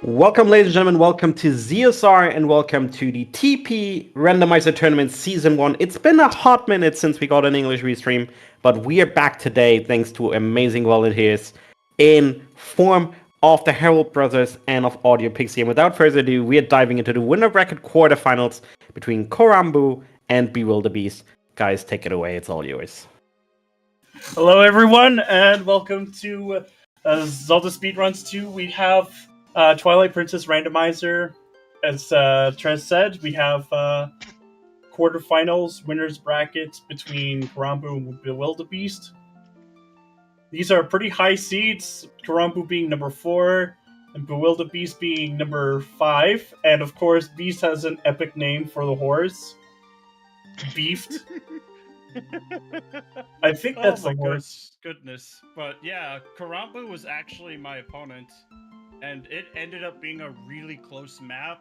Welcome, ladies and gentlemen. Welcome to ZSR and welcome to the TP Randomizer Tournament Season 1. It's been a hot minute since we got an English restream, but we are back today thanks to amazing volunteers in form of the Herald Brothers and of Audio Pixie. And without further ado, we are diving into the winner bracket quarterfinals between Korambu and bewildebeest. Guys, take it away. It's all yours. Hello, everyone, and welcome to ZeldaSpeedRuns 2. We have Twilight Princess Randomizer. As Trez said, we have quarterfinals winners brackets between Korambu and bewildebeest. These are pretty high seeds, Korambu being number 4 and bewildebeest being number 5. And of course, Beast has an epic name for the horse. Beefed. I think that's the horse. Goodness. But yeah, Korambu was actually my opponent, and it ended up being a really close map,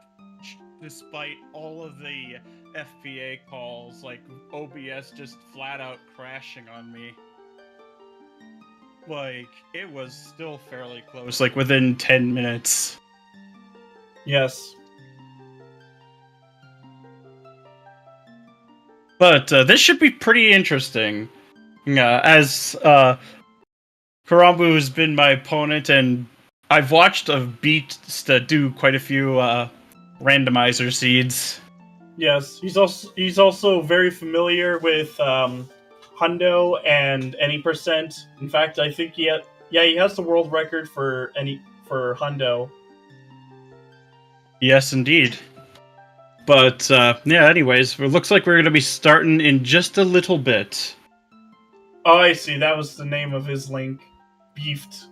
despite all of the FPA calls, like OBS just flat out crashing on me. Like, it was still fairly close, like within 10 minutes. Yes. But this should be pretty interesting. As Korambu has been my opponent, and I've watched Beast do quite a few randomizer seeds. Yes, he's also very familiar with Hundo and any percent. In fact, I think he has the world record for Hundo. Yes, indeed. But yeah, anyways, it looks like we're going to be starting in just a little bit. Oh, I see. That was the name of his link. Beefed.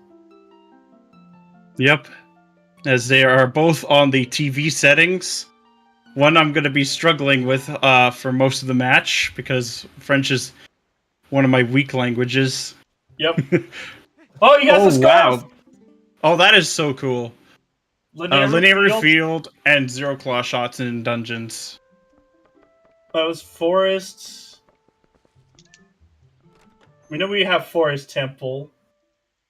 Yep. As they are both on the TV settings. One I'm going to be struggling with for most of the match, because French is one of my weak languages. Yep. Oh, he has a scarf! Wow. Oh, that is so cool. Linear field and 0 claw shots in dungeons. That was Forest. We know we have Forest Temple,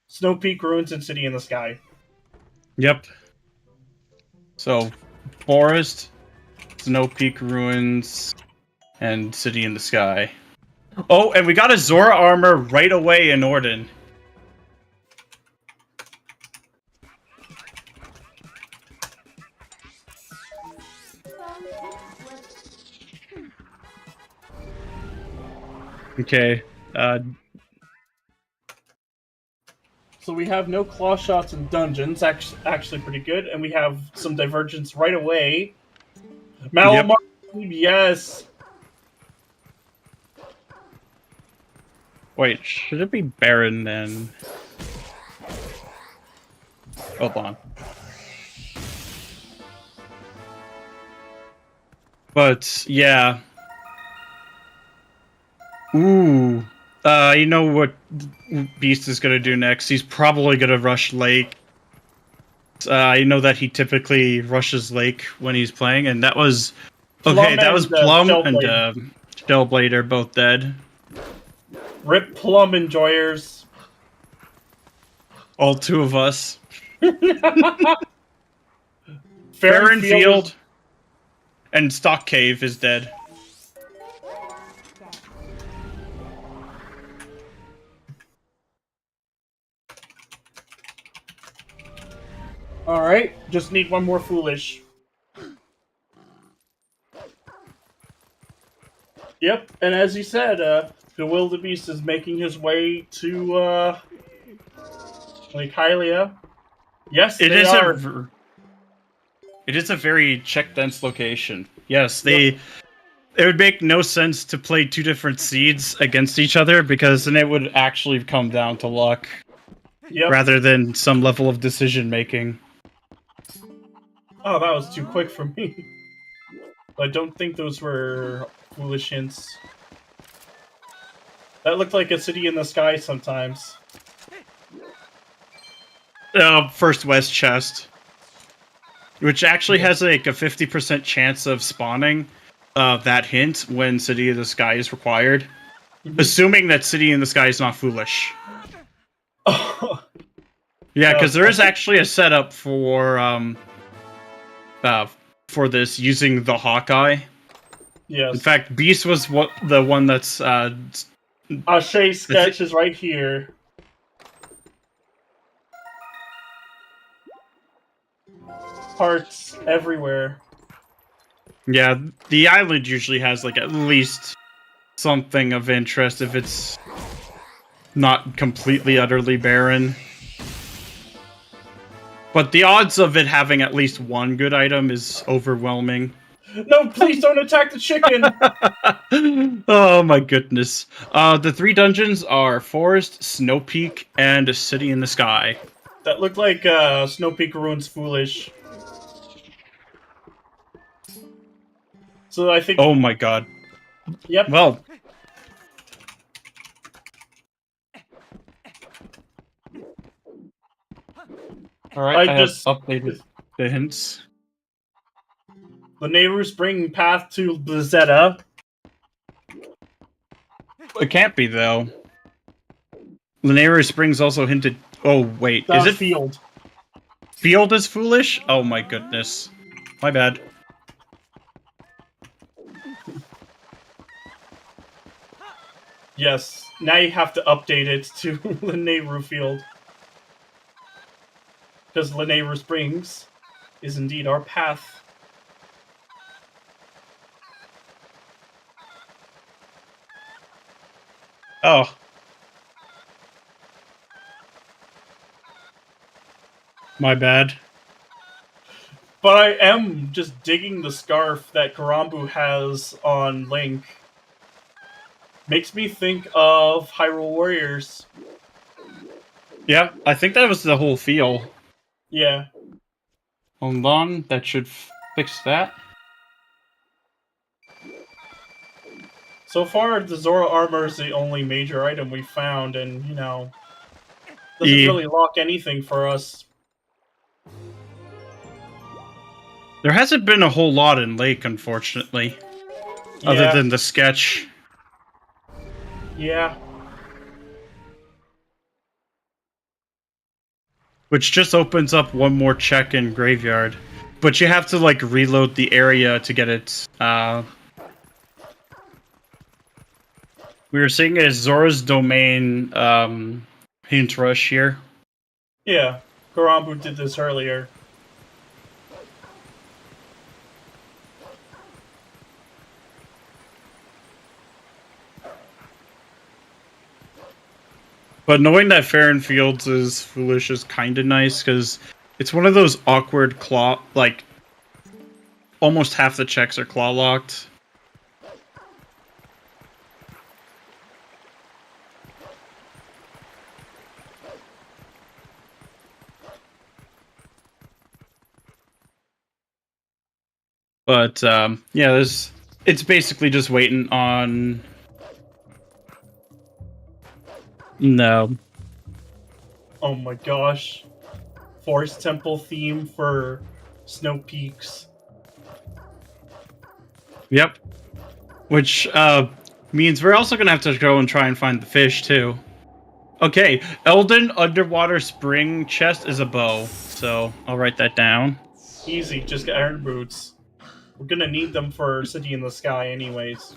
Snow Peak Ruins, and City in the Sky. Yep. So, Forest, Snow Peak Ruins, and City in the Sky. Oh, and we got a Zora armor right away in Orden. Okay. So we have no claw shots in dungeons, actually pretty good, and we have some divergence right away. Malamar, yep. Yes. Wait, should it be Baron then? Hold on. But yeah. Ooh. You know what Beast is gonna do next? He's probably gonna rush Lake. You know that he typically rushes Lake when he's playing, and that was... Okay, that was Plum and Shellblade are both dead. Rip Plum enjoyers. All two of us. Farronfield and Stock Cave is dead. Alright, just need one more foolish. Yep, and as you said, bewildebeest is making his way to, Lake Hylia. Yes, it is a very check-dense location. Yes, it would make no sense to play two different seeds against each other, because then it would actually come down to luck. Yep. Rather than some level of decision-making. Oh, that was too quick for me. I don't think those were foolish hints. That looked like a City in the Sky sometimes. First West chest. Which actually has like a 50% chance of spawning that hint when City in the Sky is required. Assuming that City in the Sky is not foolish. Yeah, because there is actually a setup for this using the Hawkeye. Yes. In fact, Beast was the one that's Ashay's sketch is right here. Parts everywhere. Yeah, the island usually has like at least something of interest if it's not completely utterly barren. But the odds of it having at least one good item is overwhelming. No, please don't attack the chicken! Oh my goodness. The 3 dungeons are Forest, Snow Peak, and a City in the Sky. That looked like Snow Peak Ruins Foolish. So I think... Oh my god. Yep. Well. Alright, I just updated the hints. The Nehru Spring path to Blizzetta. It can't be, though. Lanayru Springs also hinted... Oh, wait. Is it... Field. Field is foolish? Oh my goodness. My bad. Yes. Now you have to update it to Lanayru Field. Because Lanayru Springs is indeed our path. Oh. My bad. But I am just digging the scarf that Korambu has on Link. Makes me think of Hyrule Warriors. Yeah, I think that was the whole feel. Yeah. Hold on, that should fix that. So far, the Zora armor is the only major item we found, and, you know, doesn't really lock anything for us. There hasn't been a whole lot in Lake, unfortunately. Yeah. Other than the sketch. Yeah. Which just opens up one more check in Graveyard. But you have to, like, reload the area to get it, We were seeing a Zora's Domain, hint rush here. Yeah. Korambu did this earlier. But knowing that Farron Fields is foolish is kind of nice, because it's one of those awkward claw... Like, almost half the checks are claw-locked. But, yeah, it's basically just waiting on... No. Oh my gosh. Forest Temple theme for Snow Peaks. Yep. Which, means we're also gonna have to go and try and find the fish, too. Okay, Elden Underwater Spring Chest is a bow, so I'll write that down. Easy, just get iron boots. We're gonna need them for City in the Sky anyways.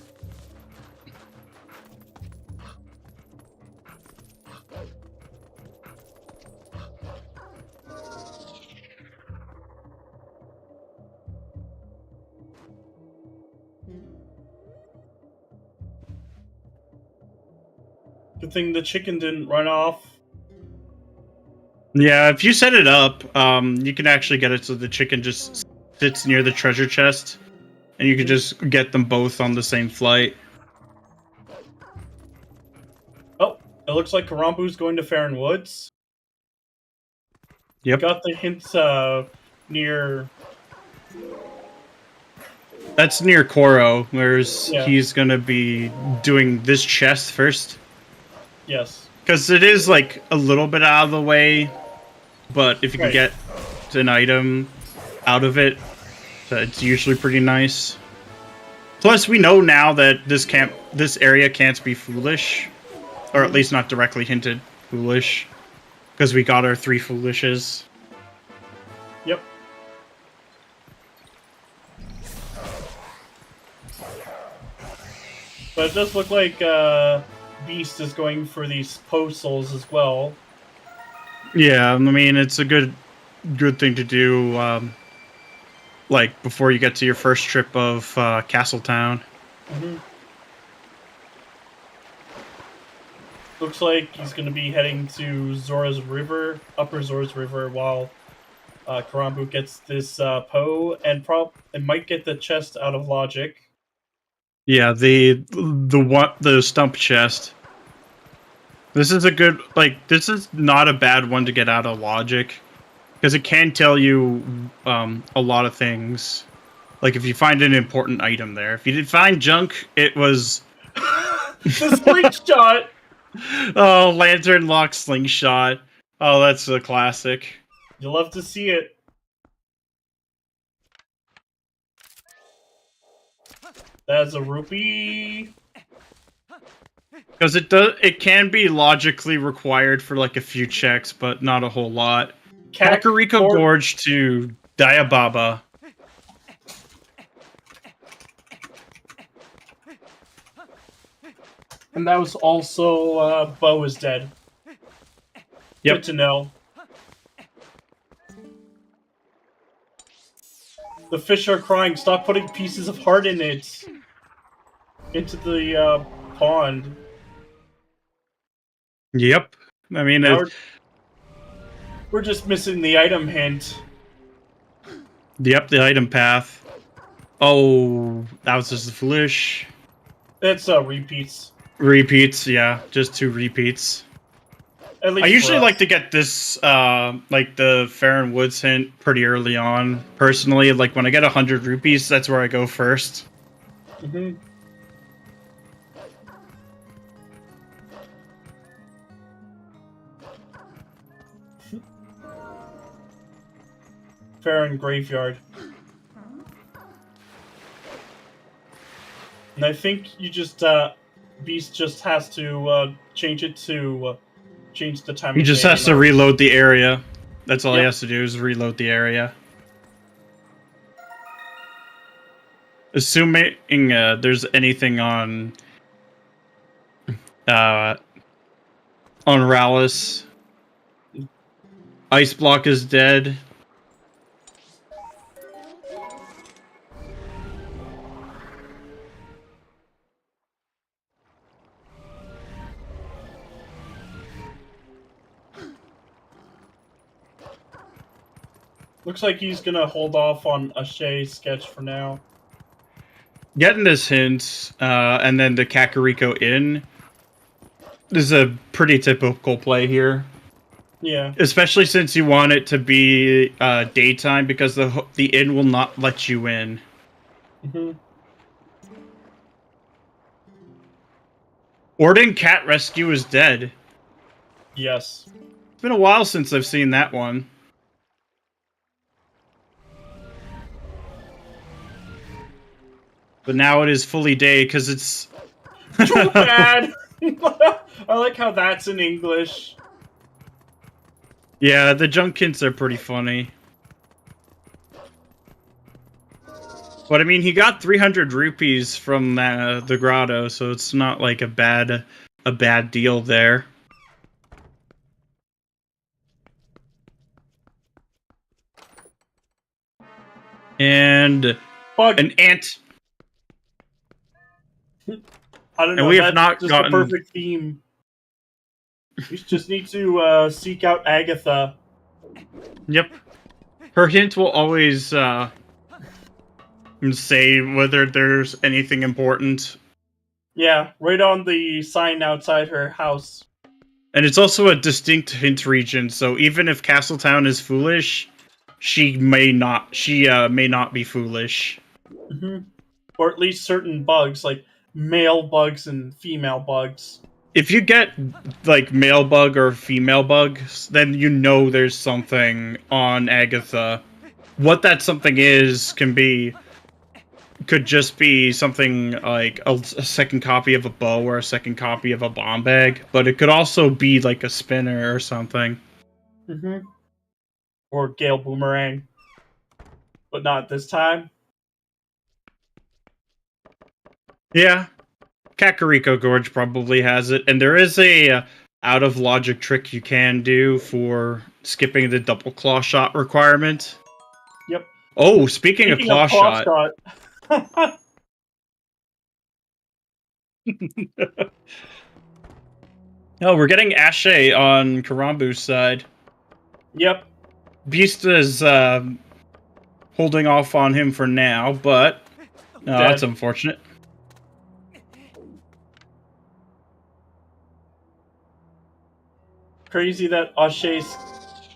Good thing the chicken didn't run off. Yeah, if you set it up, you can actually get it so the chicken just sits near the treasure chest, and you can just get them both on the same flight. Oh, it looks like Korambu's going to Farron Woods. Yep. Got the hints near... That's near Koro, whereas he's gonna be doing this chest first. Yes. Because it is, like, a little bit out of the way, but if you can get an item out of it, it's usually pretty nice. Plus, we know now that this area can't be foolish, or at least not directly hinted foolish. because we got our 3 foolishes. Yep. But it does look like Beast is going for these postals as well. Yeah, I mean it's a good thing to do. Like before you get to your first trip of Castletown. Mm-hmm. Looks like he's going to be heading to Zora's River, Upper Zora's River, while Korambu gets this Poe and might get the chest out of Logic. Yeah, the stump chest. This is a good this is not a bad one to get out of Logic, because it can tell you a lot of things. Like if you find an important item there. If you did find junk, it was The slingshot. oh, lantern lock slingshot. Oh, that's a classic. You'll love to see it. That's a rupee. Because it can be logically required for like a few checks, but not a whole lot. Kakariko Gorge to Diababa. And that was also Bo is dead. Yep. Good to know. The fish are crying. Stop putting pieces of heart in it. Into the pond. Yep. I mean, we're just missing the item hint. Yep, the item path. Oh, that was just foolish. It's repeats. Repeats, yeah, just 2 repeats. At least I usually like to get this, like the Farron Woods hint pretty early on. Personally, like when I get 100 rupees, that's where I go first. Mm-hmm. Farron Graveyard. And I think you just, Beast just has to change it to change the time. He just has to reload the area. That's all he has to do is reload the area. Assuming there's anything on Rallus. Ice Block is dead. Looks like he's gonna hold off on a Shay sketch for now. Getting this hint, and then the Kakariko Inn is a pretty typical play here. Yeah. Especially since you want it to be daytime, because the inn will not let you in. Mm-hmm. Orden Cat Rescue is dead. Yes. It's been a while since I've seen that one. But now it is fully day because it's too bad. I like how that's in English. Yeah, the junk hints are pretty funny. But I mean, he got 300 rupees from the grotto, so it's not like a bad deal there. And Bug. An ant. I don't know. And we have that's not just gotten the perfect theme. We just need to seek out Agatha. Yep. Her hint will always say whether there's anything important. Yeah, right on the sign outside her house. And it's also a distinct hint region, so even if Castletown is foolish, she may not be foolish. Mm-hmm. Or at least certain bugs, like male bugs and female bugs. If you get like male bug or female bugs, then you know there's something on Agatha. What that something is could just be something like a second copy of a bow or a second copy of a bomb bag, but it could also be like a spinner or something. Mm-hmm. Or Gale Boomerang. But not this time. Yeah, Kakariko Gorge probably has it, and there is a out of logic trick you can do for skipping the double claw shot requirement. Yep. Oh, speaking of Speaking of claw claw shot, shot. oh, we're getting Ashe on Korambu's side. Yep. Beast is holding off on him for now, but that's unfortunate. Crazy that Ashe's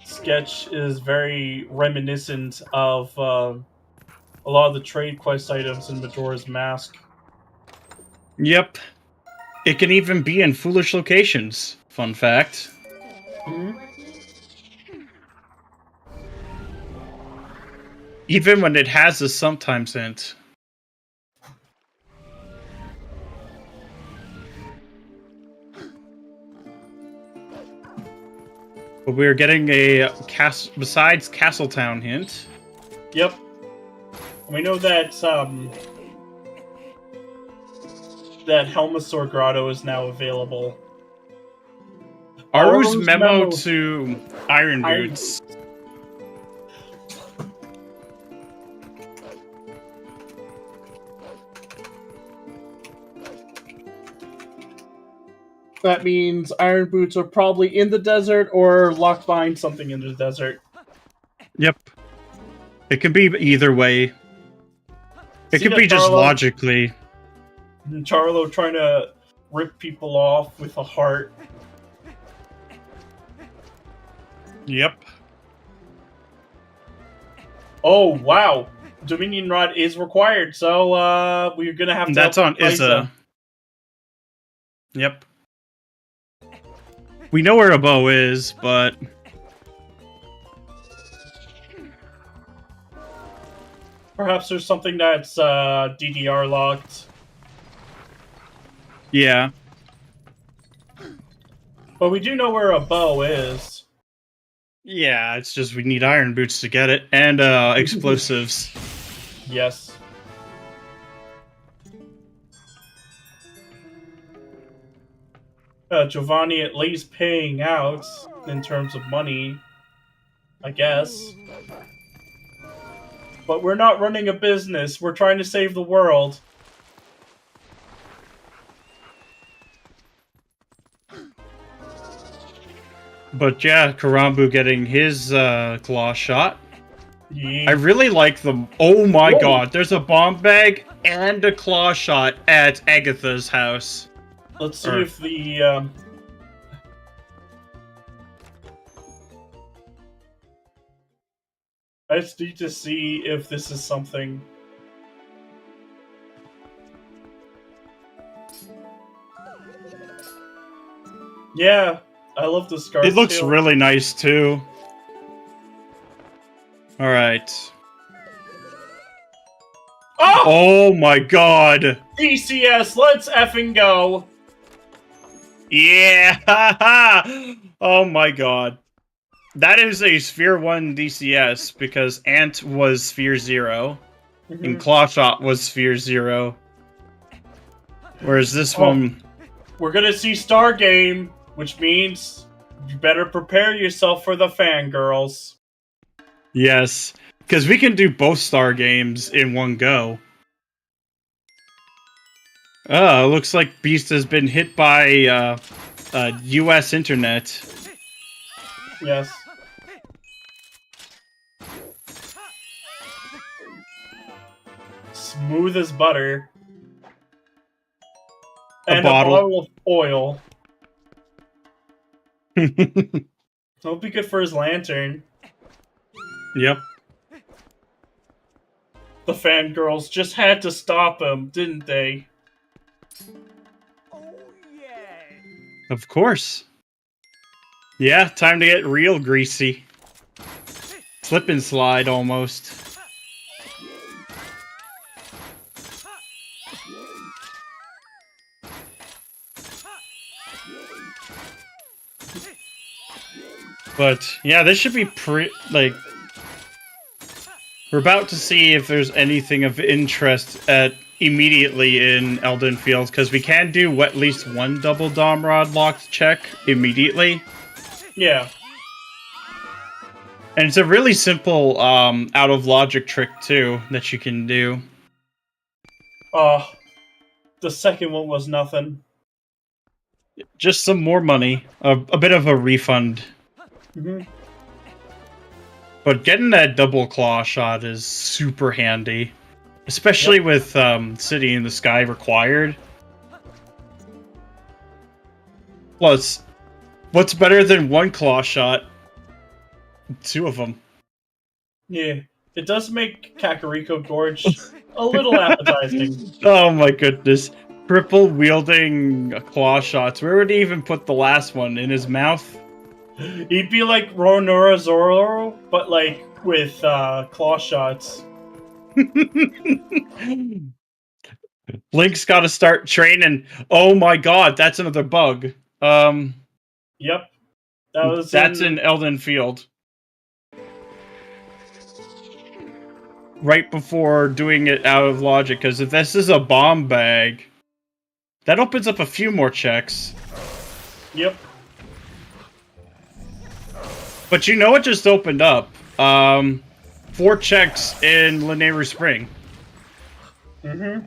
sketch is very reminiscent of a lot of the trade quest items in Majora's Mask. Yep. It can even be in foolish locations. Fun fact. Mm-hmm. Even when it has a sometimes hint. But we're getting a besides Castletown hint. Yep. We know that that Helmasaur Grotto is now available. Aru's memo to Iron Boots. That means Iron Boots are probably in the desert or locked behind something in the desert. Yep. It can be either way. It could be just logically. Charlo trying to rip people off with a heart. Yep. Oh, wow. Dominion Rod is required, so we're gonna have to... That's on Izza. Yep. We know where a bow is, but... Perhaps there's something that's DDR locked. Yeah. But we do know where a bow is. Yeah, it's just we need Iron Boots to get it, and explosives. Yes. Giovanni at least paying out in terms of money, I guess. But we're not running a business. We're trying to save the world. But yeah, Korambu getting his claw shot. Yeah. I really like them. Oh my god, there's a bomb bag and a claw shot at Agatha's house. Let's see if the... I just need to see if this is something... Yeah, I love the scar. It looks really nice too. Alright. Oh my god! DCS, let's effing go! Yeah! Oh my god. That is a Sphere 1 DCS, because Ant was Sphere 0, and Clawshot was Sphere 0. Whereas this one... We're gonna see Stargame, which means you better prepare yourself for the fangirls. Yes, because we can do both Star games in one go. Looks like Beast has been hit by US internet. Yes. Smooth as butter. And a bottle of oil. That'll be good for his lantern. Yep. The fangirls just had to stop him, didn't they? Oh, yeah. Of course. Yeah, time to get real greasy. Slip and slide, almost. But yeah, this should be like we're about to see if there's anything of interest immediately in Elden Fields, because we can do at least one double Dom Rod locked check immediately. Yeah. And it's a really simple out of logic trick too that you can do. The second one was nothing. Just some more money, a bit of a refund. Mm-hmm. But getting that double claw shot is super handy. Especially with City in the Sky required. Plus, what's better than one claw shot? Two of them. Yeah. It does make Kakariko Gorge a little appetizing. Oh my goodness. Triple wielding claw shots. Where would he even put the last one? In his mouth? He'd be like Ronora Zoro, but like with claw shots. Link's got to start training. Oh my god, that's another bug. Yep. That's in Elden Field. Right before doing it out of logic, because if this is a bomb bag, that opens up a few more checks. Yep. But you know what just opened up? 4 checks in Lanayru Spring. Mm-hmm.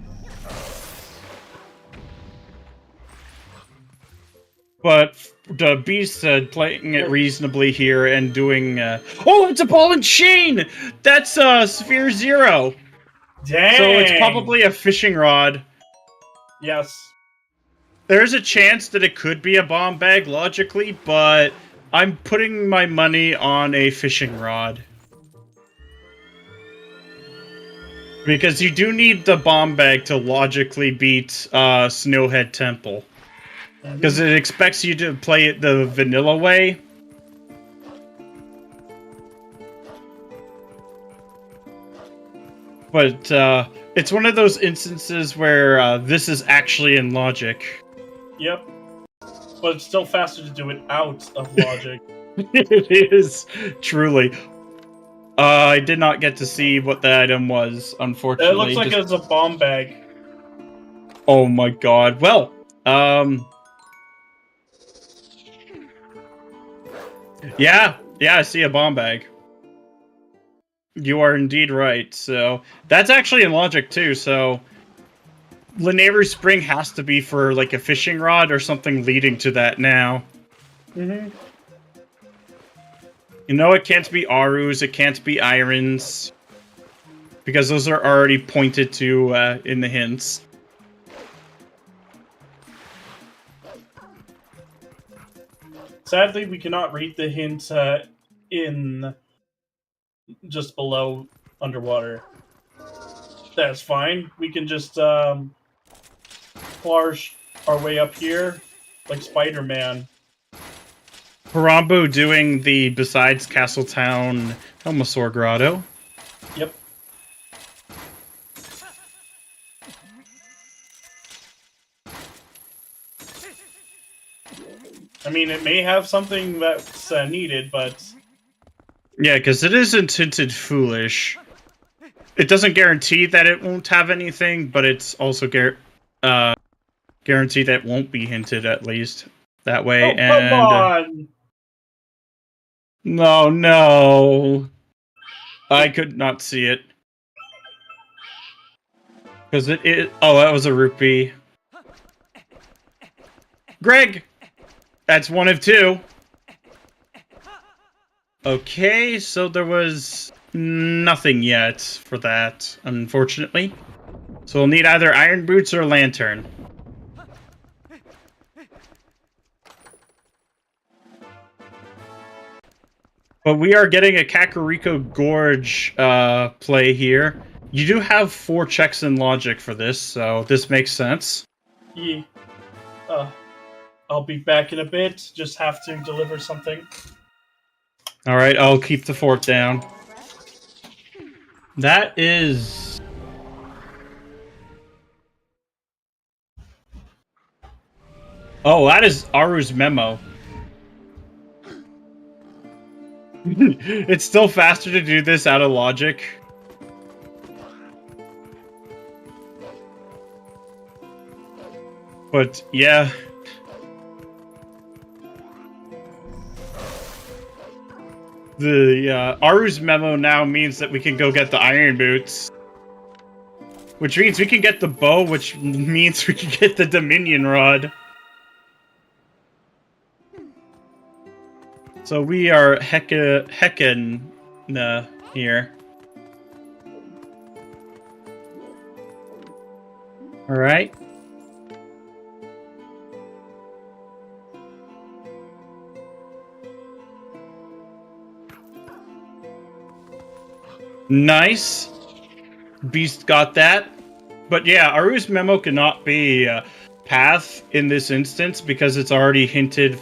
But the Beast said playing it reasonably here and doing... oh, it's a ball and chain! That's Sphere Zero! Dang! So it's probably a fishing rod. Yes. There's a chance that it could be a bomb bag, logically, but I'm putting my money on a fishing rod. Because you do need the bomb bag to logically beat Snowhead Temple. Because it expects you to play it the vanilla way. But it's one of those instances where this is actually in logic. Yep. But it's still faster to do it out of logic. It is, truly. I did not get to see what the item was, unfortunately. It looks like it's a bomb bag. Oh my god. Well, yeah, I see a bomb bag. You are indeed right. So that's actually in logic too. So Lanayru Spring has to be for like a fishing rod or something leading to that now. Mm-hmm. You know, it can't be Arus, it can't be Irons, because those are already pointed to in the hints. Sadly, we cannot read the hint in just below underwater. That's fine. We can just flarsh our way up here like Spider-Man. Korambu doing the besides Castletown Helmasaur Grotto. Yep. I mean, it may have something that's needed, but... Yeah, because it isn't tinted foolish. It doesn't guarantee that it won't have anything, but it's also guaranteed that it won't be hinted, at least. That way, oh, come on! No. I could not see it. Because oh, that was a rupee. Greg! That's one of 2. Okay, so there was nothing yet for that, unfortunately. So we'll need either iron boots or lantern. But we are getting a Kakariko Gorge play here. You do have 4 checks in logic for this, so this makes sense. Yeah. I'll be back in a bit. Just have to deliver something. Alright, I'll keep the fort down. That is... Oh, that is Aru's memo. It's still faster to do this out of logic. But yeah. The Aru's memo now means that we can go get the iron boots. Which means we can get the bow, which means we can get the Dominion rod. So we are heckin' here. Alright. Nice. Beast got that. But yeah, Aru's memo cannot be path in this instance because it's already hinted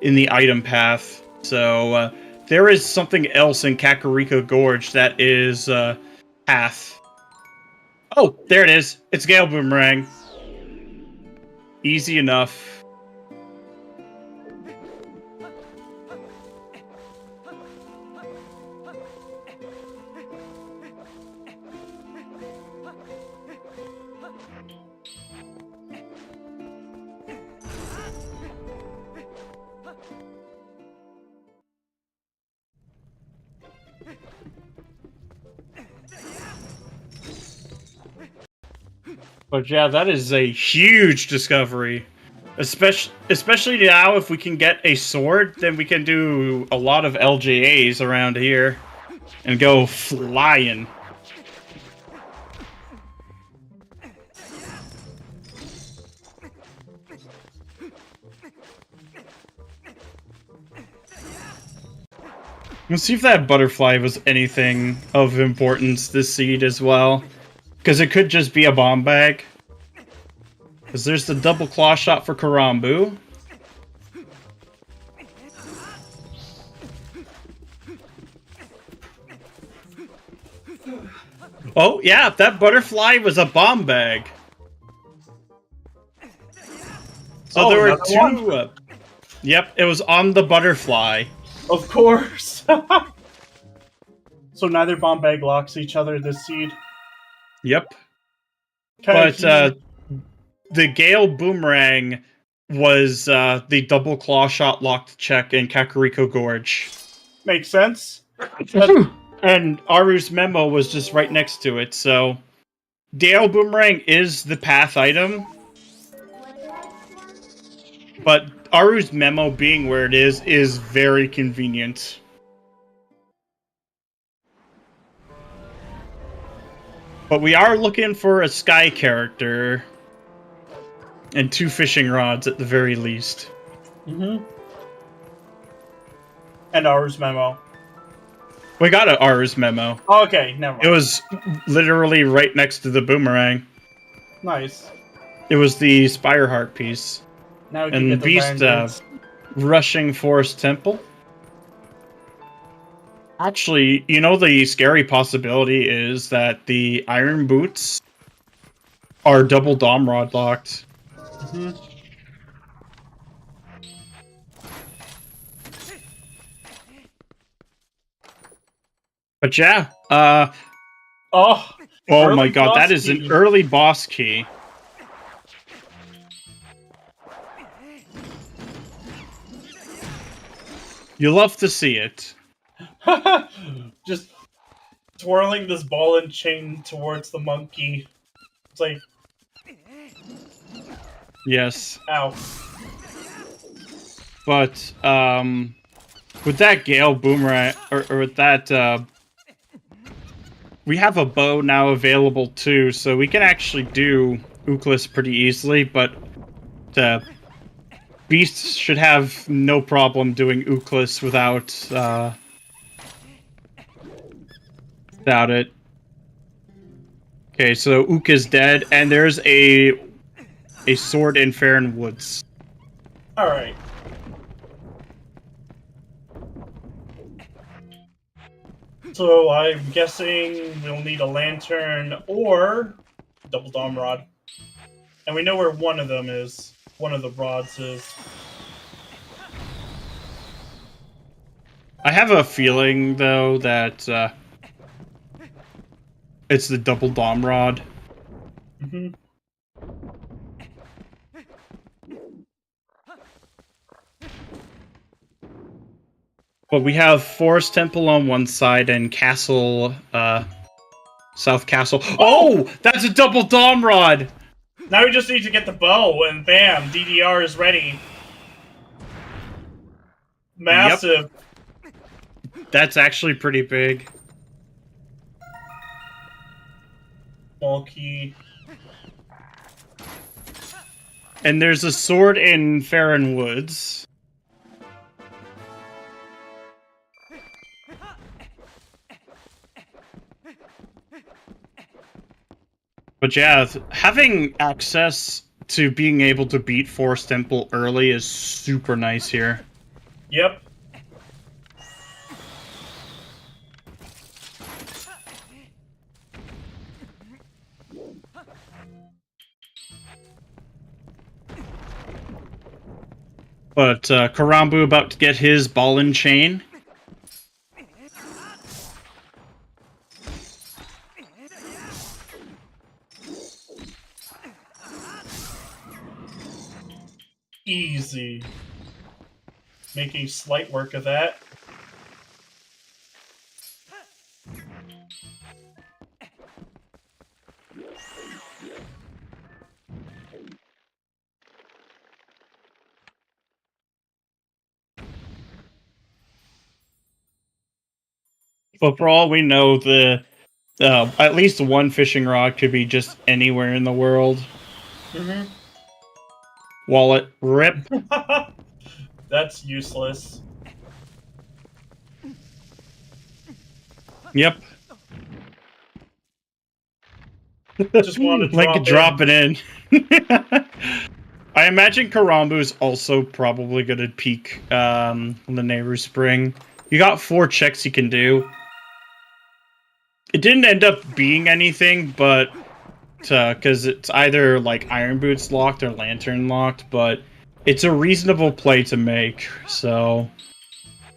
in the item path. So there is something else in Kakariko Gorge that is path. Oh, there it is. It's Gale Boomerang. Easy enough. But yeah, that is a huge discovery. Especially now, if we can get a sword, then we can do a lot of LJAs around here. And go flying. Let's see if that butterfly was anything of importance this seed as well. Because it could just be a bomb bag. Because there's the double claw shot for Korambu. Oh, yeah, that butterfly was a bomb bag. So there were two... yep, it was on the butterfly. Of course! So neither bomb bag locks each other this seed. Yep. Kinda But the Gale Boomerang was the double claw shot locked check in Kakariko Gorge. makes sense. And Aru's memo was just right next to it, so... Gale Boomerang is the path item. But Aru's memo being where it is very convenient. But we are looking for a sky character. And 2 fishing rods at the very least. Mm-hmm. And Aru's memo. We got an Aru's memo. Okay, never mind. It was literally right next to the boomerang. Nice. It was the Spireheart piece. Now we can And get the Beast Beast, rushing Forest Temple. Actually, you know, the scary possibility is that the Iron Boots are double Dom Rod locked. Mm-hmm. But yeah, Oh my god, that is an early boss key. You love to see it. Just twirling this ball and chain towards the monkey. It's like, Yes. ow. But, with that Gale Boomerang, or with that, we have a bow now available too, so we can actually do Uklis pretty easily, but the Beast should have no problem doing Uklis without it. Okay, so Ook is dead, and there's a sword in Farron Woods. Alright. So I'm guessing we'll need a lantern or double dom rod. And we know where one of them is. One of the rods is. I have a feeling though that it's the double dom rod. Mhm. But we have Forest Temple on one side and Castle, South Castle. Oh, that's a double dom rod. Now we just need to get the bow, and bam, DDR is ready. Massive. That's actually pretty big. Small key. And there's a sword in Farron Woods. But yeah, having access to being able to beat Forest Temple early is super nice here. Yep. But Korambu about to get his ball and chain. Easy. Making slight work of that. But for all we know, the at least one fishing rod could be just anywhere in the world. Mm-hmm. Wallet rip. That's useless. Yep. Just want to Like drop it in. I imagine Korambu's also probably going to peak on the Nehru Spring. You got 4 checks you can do. It didn't end up being anything, but because it's either like Iron Boots locked or Lantern locked, but it's a reasonable play to make, so...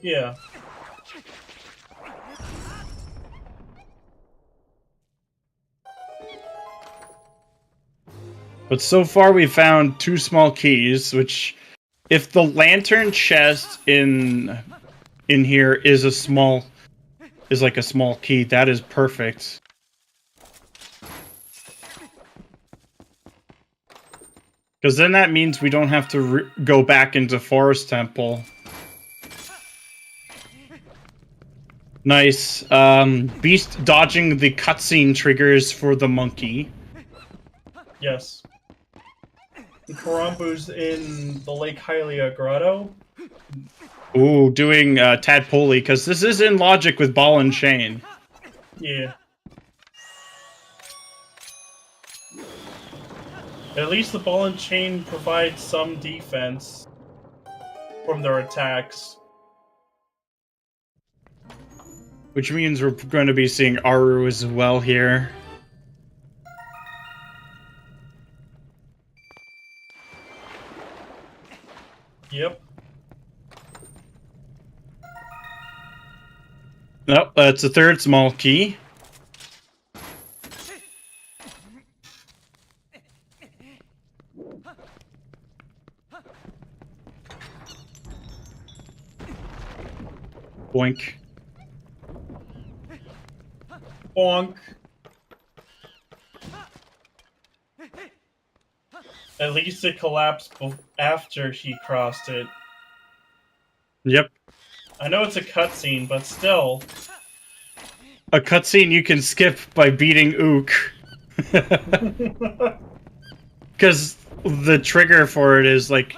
Yeah. But so far we've found 2 small keys, which... If the Lantern chest in here is like a small key, that is perfect. Because then that means we don't have to go back into Forest Temple. Nice. Beast dodging the cutscene triggers for the monkey. Yes. Korambu's in the Lake Hylia Grotto. Ooh, doing Tadpoley, because this is in logic with ball and chain. Yeah. At least the ball and chain provides some defense from their attacks. Which means we're going to be seeing Aru as well here. Yep. Nope, that's a third small key. Boink. Bonk. At least it collapsed after he crossed it. Yep. I know it's a cutscene, but still. A cutscene you can skip by beating Ook. Because the trigger for it is like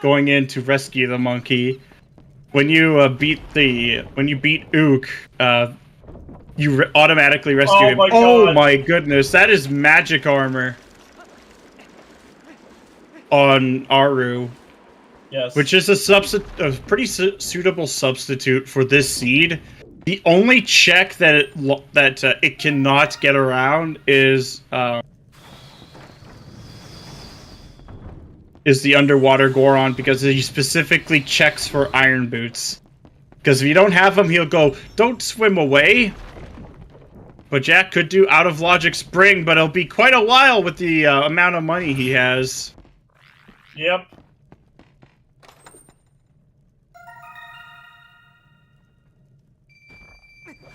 going in to rescue the monkey. When you beat Ook, you automatically rescue him. Oh my goodness, that is magic armor on Aru. Yes. Which is a pretty suitable substitute for this seed. The only check that it cannot get around is the underwater Goron, because he specifically checks for Iron Boots. Because if you don't have him, he'll go, don't swim away. But Jack could do Out of Logic Spring, but it'll be quite a while with the amount of money he has. Yep.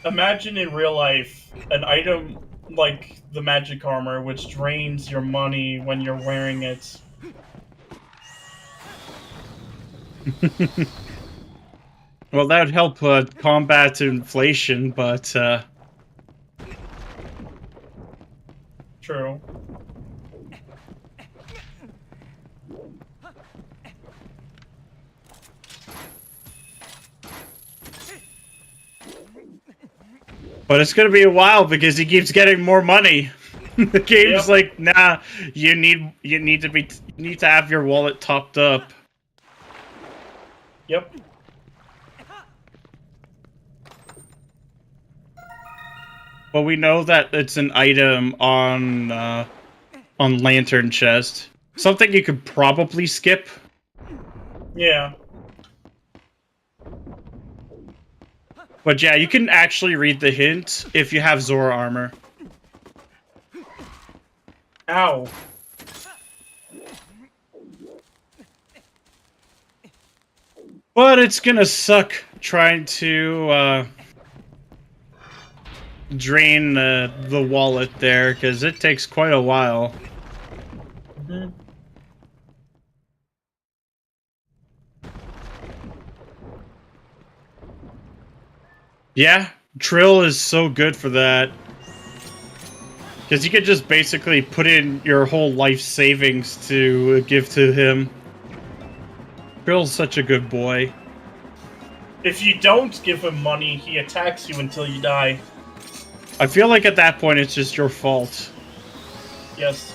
Imagine in real life an item like the magic armor, which drains your money when you're wearing it. Well, that would help combat inflation, but... True. But it's gonna be a while because he keeps getting more money. The game's like, nah, you need to have your wallet topped up. Yep. Well, we know that it's an item on Lantern Chest. Something you could probably skip. Yeah. But yeah, you can actually read the hint if you have Zora armor. Ow. But it's gonna suck trying to drain the wallet there, because it takes quite a while. Mm-hmm. Yeah, Trill is so good for that. Because you could just basically put in your whole life savings to give to him. Trill's such a good boy. If you don't give him money, he attacks you until you die. I feel like at that point it's just your fault. Yes.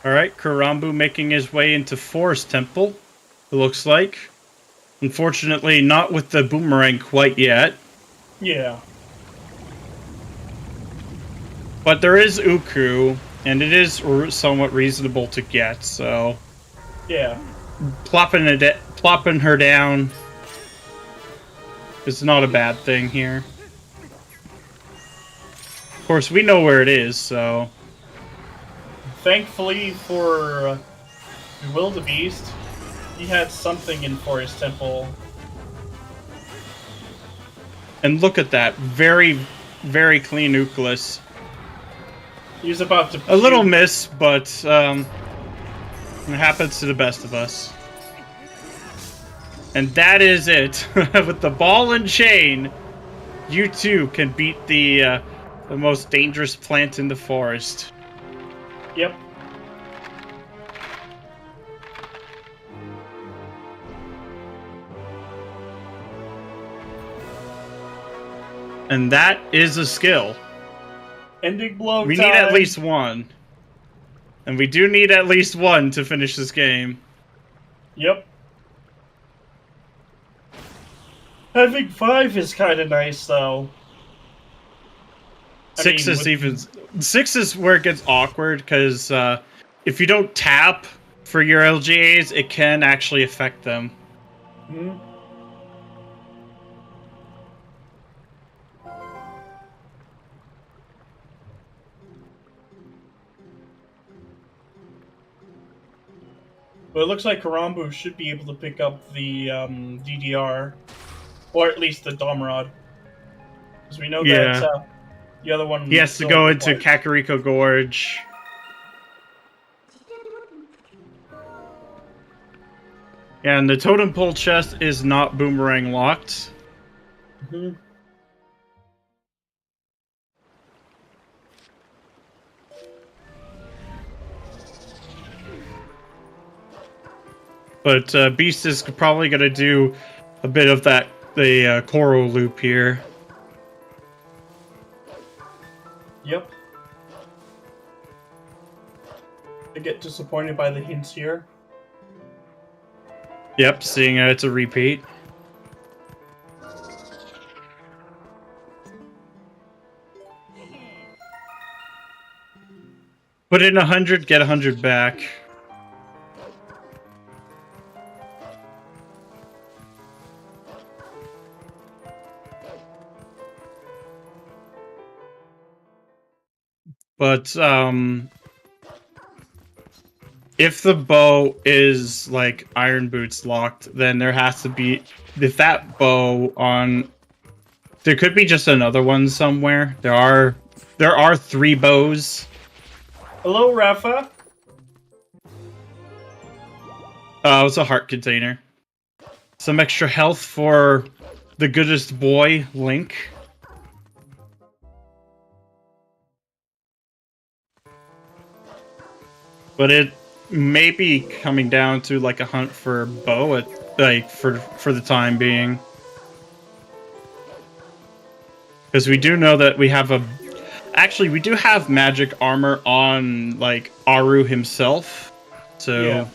Alright, Korambu making his way into Forest Temple, it looks like. Unfortunately, not with the boomerang quite yet. Yeah. But there is Uku, and it is somewhat reasonable to get, so... Yeah. Plopping her down is not a bad thing here. Of course, we know where it is, so... Thankfully for bewildebeest, he had something in Forest Temple. And look at that. Very, very clean Ukulus. He was about to... A little miss, but it happens to the best of us. And that is it. With the ball and chain, you too can beat the most dangerous plant in the forest. Yep. And that is a skill. Ending blow We time. need at least one. And we do need at least one to finish this game. Yep. Having 5 is kind of nice, though. Six is where it gets awkward, because if you don't tap for your LGAs, it can actually affect them. Hmm. But it looks like Korambu should be able to pick up the DDR, or at least the Domrod, because we know that the other one. He has to go into Kakariko Gorge. And the totem pole chest is not boomerang locked. Mm-hmm. But Beast is probably going to do a bit of the Koro loop here. Yep. I get disappointed by the hints here. Yep, seeing it's a repeat. Put in 100, get 100 back. But if the bow is like Iron Boots locked, then there has to be if that bow on. There could be just another one somewhere. There are 3 bows. Hello, Rafa. It's a heart container. Some extra health for the goodest boy, Link. But it may be coming down to like a hunt for bow for the time being. Because we do know that we have actually we do have magic armor on like Aru himself. So Yeah.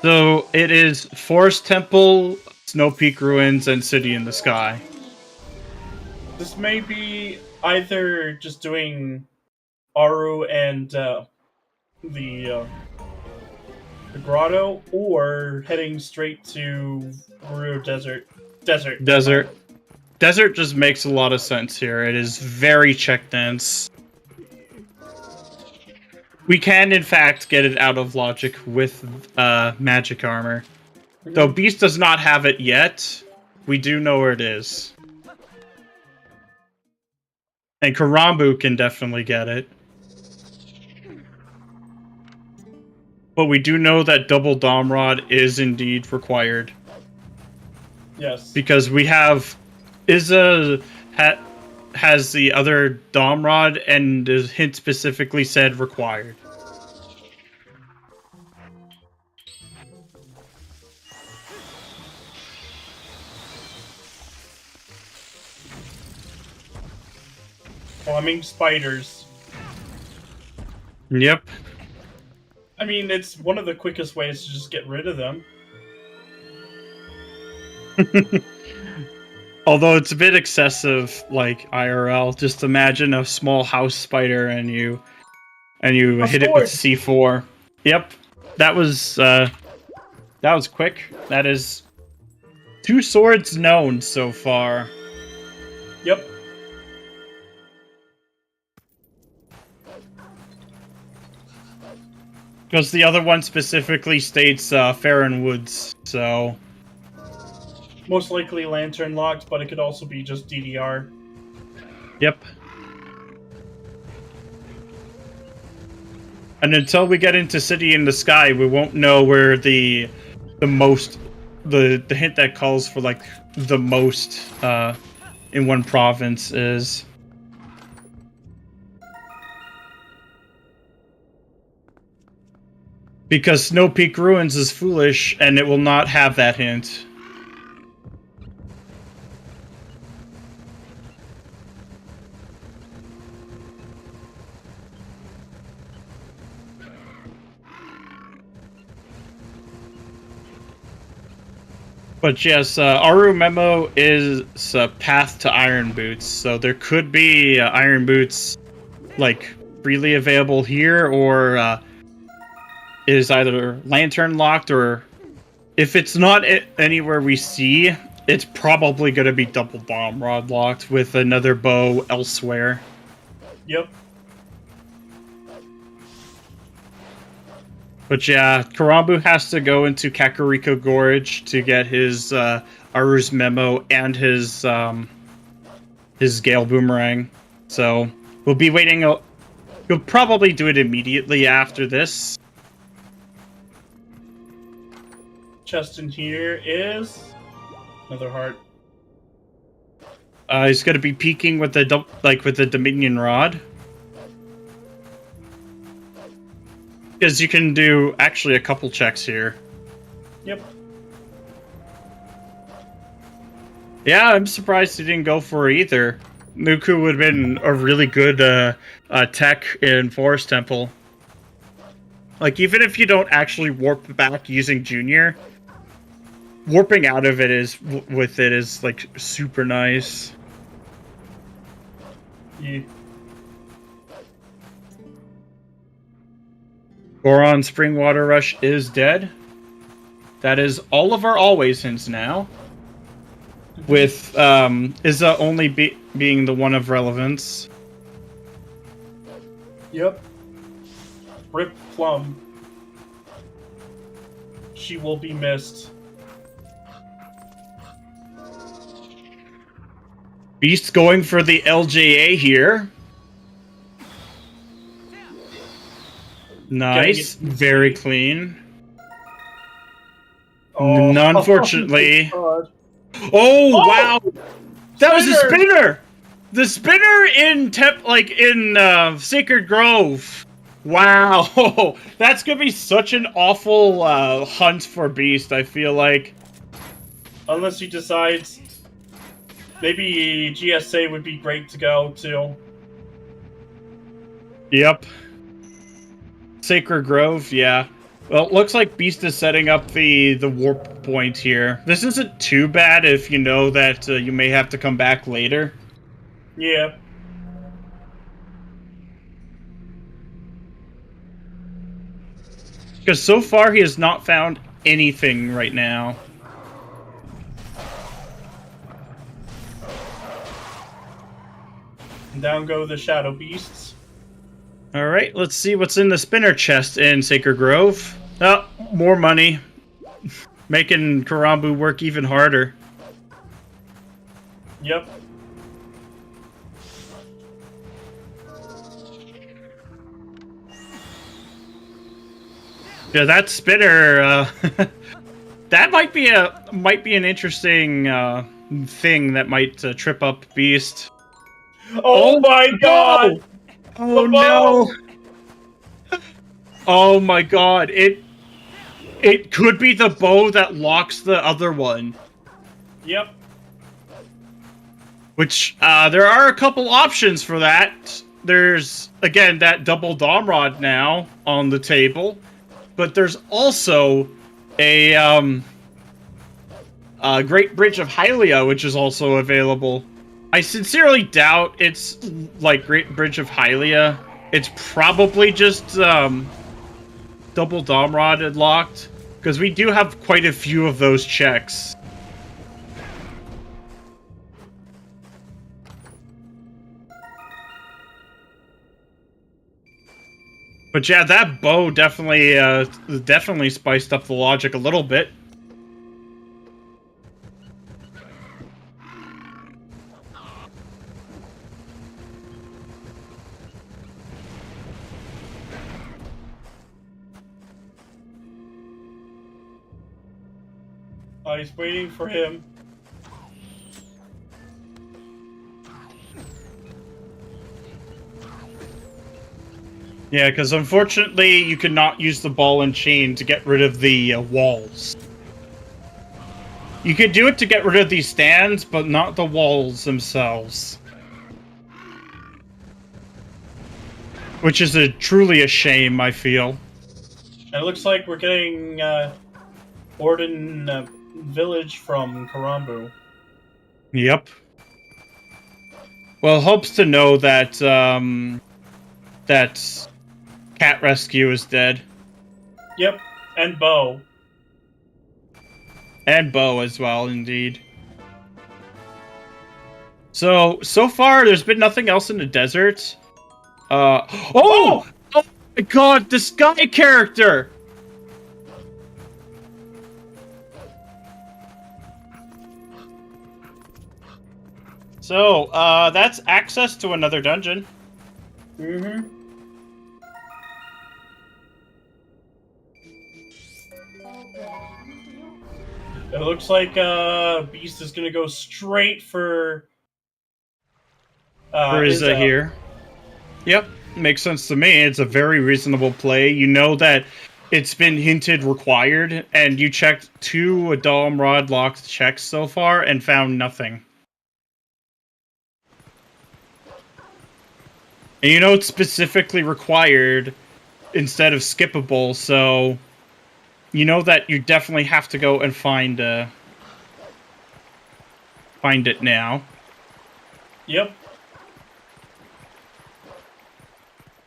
So it is Forest Temple, Snow Peak Ruins, and City in the Sky. This may be either just doing Aru and the grotto, or heading straight to Gerudo Desert. Desert just makes a lot of sense here. It is very check dense. We can, in fact, get it out of logic with magic armor. Though Beast does not have it yet, we do know where it is. And Korambu can definitely get it. But we do know that double Dom Rod is indeed required. Yes. Because we have... Izza has the other Dom Rod, and the hint specifically said required. Climbing spiders. Yep. I mean, it's one of the quickest ways to just get rid of them. Although it's a bit excessive, like IRL. Just imagine a small house spider and you hit it with C4. Yep, that was quick. That is 2 swords known so far. Yep. Because the other one specifically states Farron Woods, so... Most likely lantern locked, but it could also be just DDR. Yep. And until we get into City in the Sky, we won't know where the hint that calls for like the most in one province is. Because Snow Peak Ruins is foolish and it will not have that hint. But yes, Aru Memo is a path to Iron Boots, so there could be Iron Boots like freely available here, or it is either lantern locked, or if it's not anywhere we see, it's probably going to be double bomb rod locked with another bow elsewhere. Yep. But yeah, Korambu has to go into Kakariko Gorge to get his Aru's Memo and his Gale Boomerang. So we'll be waiting. He'll probably do it immediately after this. Chest in here is another heart. He's going to be peeking with the Dominion Rod. Because you can do actually a couple checks here. Yep. Yeah, I'm surprised he didn't go for either. Nuku would have been a really good tech in Forest Temple. Like, even if you don't actually warp back using Junior, warping out of it is like super nice. Yeah. Goron Springwater Rush is dead. That is all of our always hints now. With Izza only being the one of relevance. Yep. Rip Plum. She will be missed. Beast going for the LJA here. Nice. Very clean. Oh, Unfortunately. God. Oh, wow! That was a Spinner! spinner! The spinner in Sacred Grove. Wow, that's gonna be such an awful hunt for Beast. I feel like. Unless he decides maybe GSA would be great to go to. Yep. Sacred Grove, yeah. Well, it looks like Beast is setting up the warp point here. This isn't too bad if you know that you may have to come back later. Yeah. Because so far he has not found anything right now. And down go the Shadow Beasts. Alright, let's see what's in the spinner chest in Sacred Grove. Oh, more money. Making Korambu work even harder. Yep. Yeah, that spinner, that might be an interesting thing that might trip up Beast. Oh my god! Oh no! Oh my god! It could be the bow that locks the other one. Yep. Which there are a couple options for that. There's again that double dom rod now on the table. But there's also a Great Bridge of Hylia, which is also available. I sincerely doubt it's like Great Bridge of Hylia. It's probably just double dom rod locked, because we do have quite a few of those checks. But yeah, that bow definitely spiced up the logic a little bit. He's waiting for him. Yeah, because unfortunately you cannot use the ball and chain to get rid of the walls. You could do it to get rid of these stands, but not the walls themselves. Which is truly a shame, I feel. And it looks like we're getting Orden Village from Korambu. Yep. Well, hopes to know that that Cat Rescue is dead. Yep, and Bo. And Bo as well, indeed. So far, there's been nothing else in the desert. Oh my god, the Sky character! So, that's access to another dungeon. Mm-hmm. It looks like Beast is gonna go straight for Izza here. Yep, makes sense to me. It's a very reasonable play. You know that it's been hinted required, and you checked 2 Dom Rod locked checks so far and found nothing. And you know it's specifically required instead of skippable, so you know that you definitely have to go and find it now. Yep.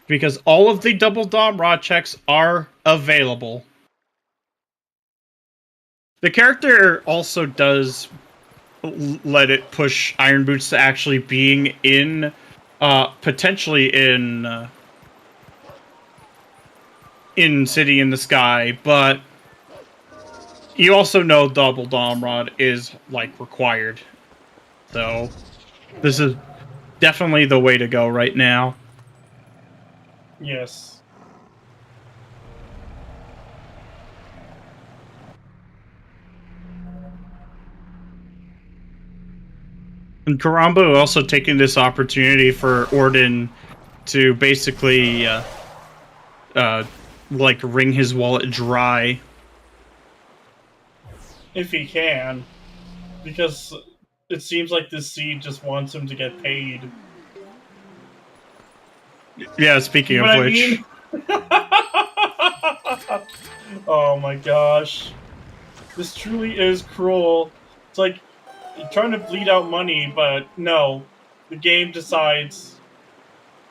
Because all of the double Dom Rod checks are available. The character also does let it push Iron Boots to actually being in, potentially in in City in the Sky, but you also know double Dom Rod is like required. So this is definitely the way to go right now. Yes. And Korambu also taking this opportunity for Orden to basically like wring his wallet dry. If he can. Because it seems like this seed just wants him to get paid. Yeah, speaking You know of what which. I mean? Oh my gosh. This truly is cruel. It's like you're trying to bleed out money, but no. The game decides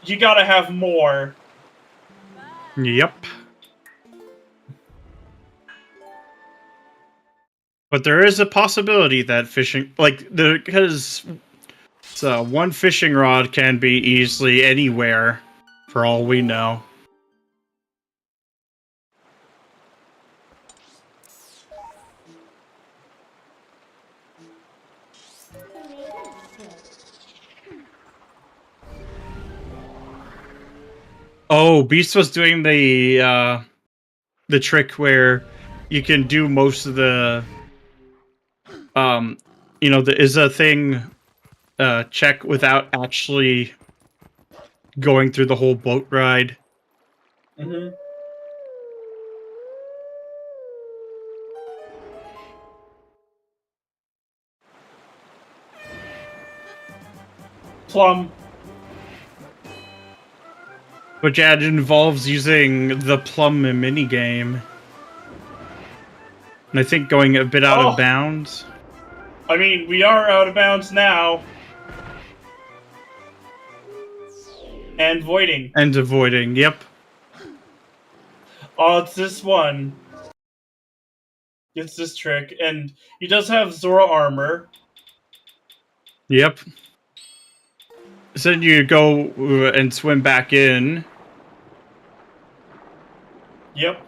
you gotta have more. Yep. But there is a possibility that fishing, because one fishing rod can be easily anywhere, for all we know. Oh, Beast was doing the trick where you can do most of the there is a thing check without actually going through the whole boat ride. Mm-hmm. Plum. But yeah, it involves using the plum minigame. And I think going a bit out of bounds. I mean, we are out of bounds now. And voiding. And avoiding, yep. Oh, it's this one. It's this trick. And he does have Zora armor. Yep. So then you go and swim back in. Yep.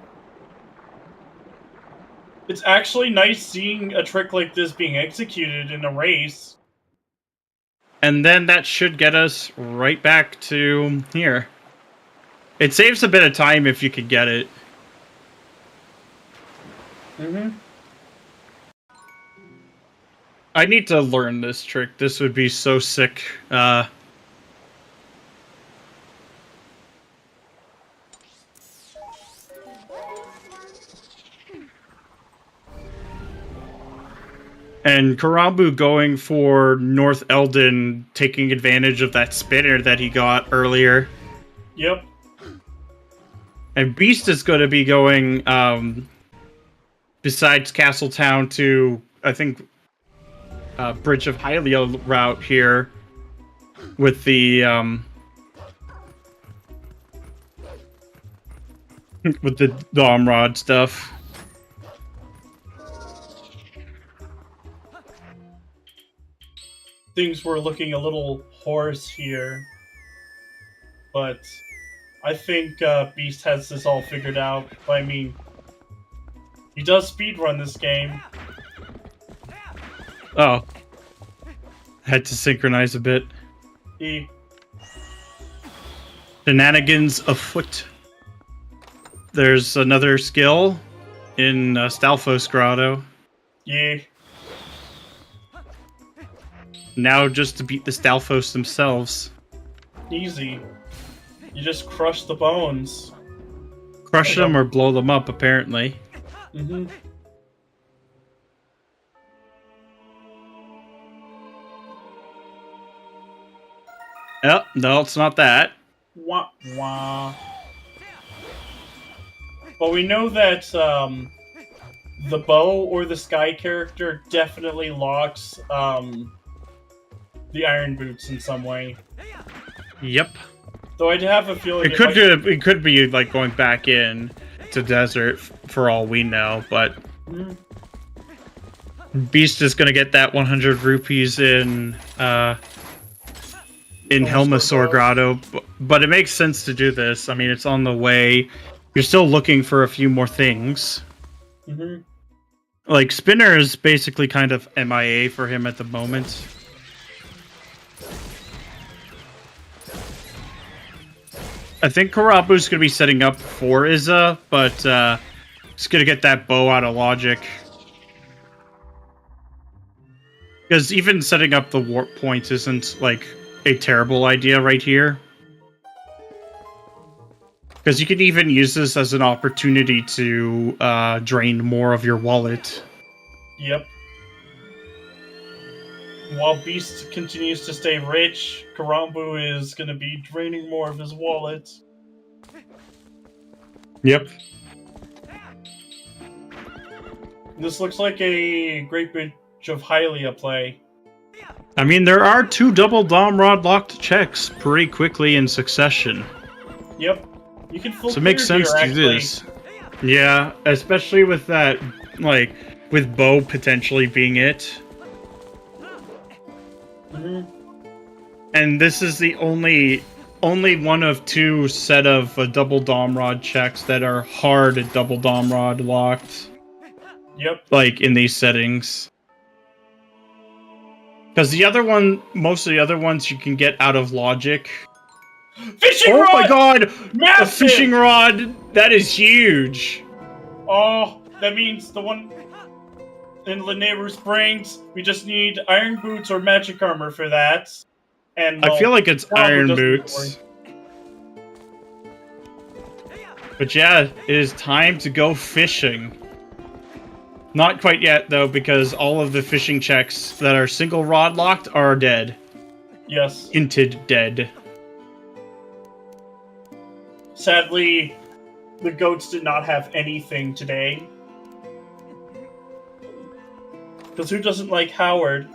It's actually nice seeing a trick like this being executed in a race. And then that should get us right back to here. It saves a bit of time if you could get it. Mm-hmm. I need to learn this trick. This would be so sick. And Korambu going for North Eldon, taking advantage of that spinner that he got earlier. Yep. And Beast is going to be going, besides Castletown, to, I think, Bridge of Hylia route here with the, with the Dom Rod stuff. Things were looking a little hoarse here. But I think Beast has this all figured out. I mean, he does speedrun this game. Oh. Had to synchronize a bit. He... Shenanigans afoot. There's another skill in Stalfos Grotto. Yeah. Now just to beat the Stalfos themselves. Easy. You just crush the bones. Crush them or blow them up, apparently. Mm-hmm. Oh, no, it's not that. Wah, wah. But we know that the bow or the sky character definitely locks the iron boots in some way. Yep. Though I have a feeling It could be like going back in to desert for all we know, but Beast is gonna get that 100 rupees in Helmasaur Grotto, but it makes sense to do this. I mean, it's on the way. you're still looking for a few more things. Mm-hmm. Like, Spinner is basically kind of MIA for him at the moment. I think Korambu's going to be setting up for Izza, but he's going to get that bow out of logic. Because even setting up the warp points isn't, like, a terrible idea right here. Because you can even use this as an opportunity to drain more of your wallet. Yep. While Beast continues to stay rich, Korambu is going to be draining more of his wallet. Yep. This looks like a great bit of Hylia play. I mean, there are 2 double Dom Rod locked checks pretty quickly in succession. Yep. You can full So it makes clear sense here, to do actually. this. Yeah, especially with that, like, with Bo potentially being it. Mm-hmm. And this is the only one of 2 set of double Dom Rod checks that are hard double Dom Rod locked. Yep. Like, in these settings. Because the other one, most of the other ones you can get out of logic. Fishing Oh rod! my god! Massive! A fishing rod! That is huge! Oh, that means the one in Lanayru Springs, we just need iron boots or magic armor for that. And I feel like it's Korambu iron doesn't boots. But yeah, it is time to go fishing. Not quite yet, though, because all of the fishing checks that are single rod locked are dead. Yes. Hinted dead. Sadly, the goats did not have anything today. Because who doesn't like Howard?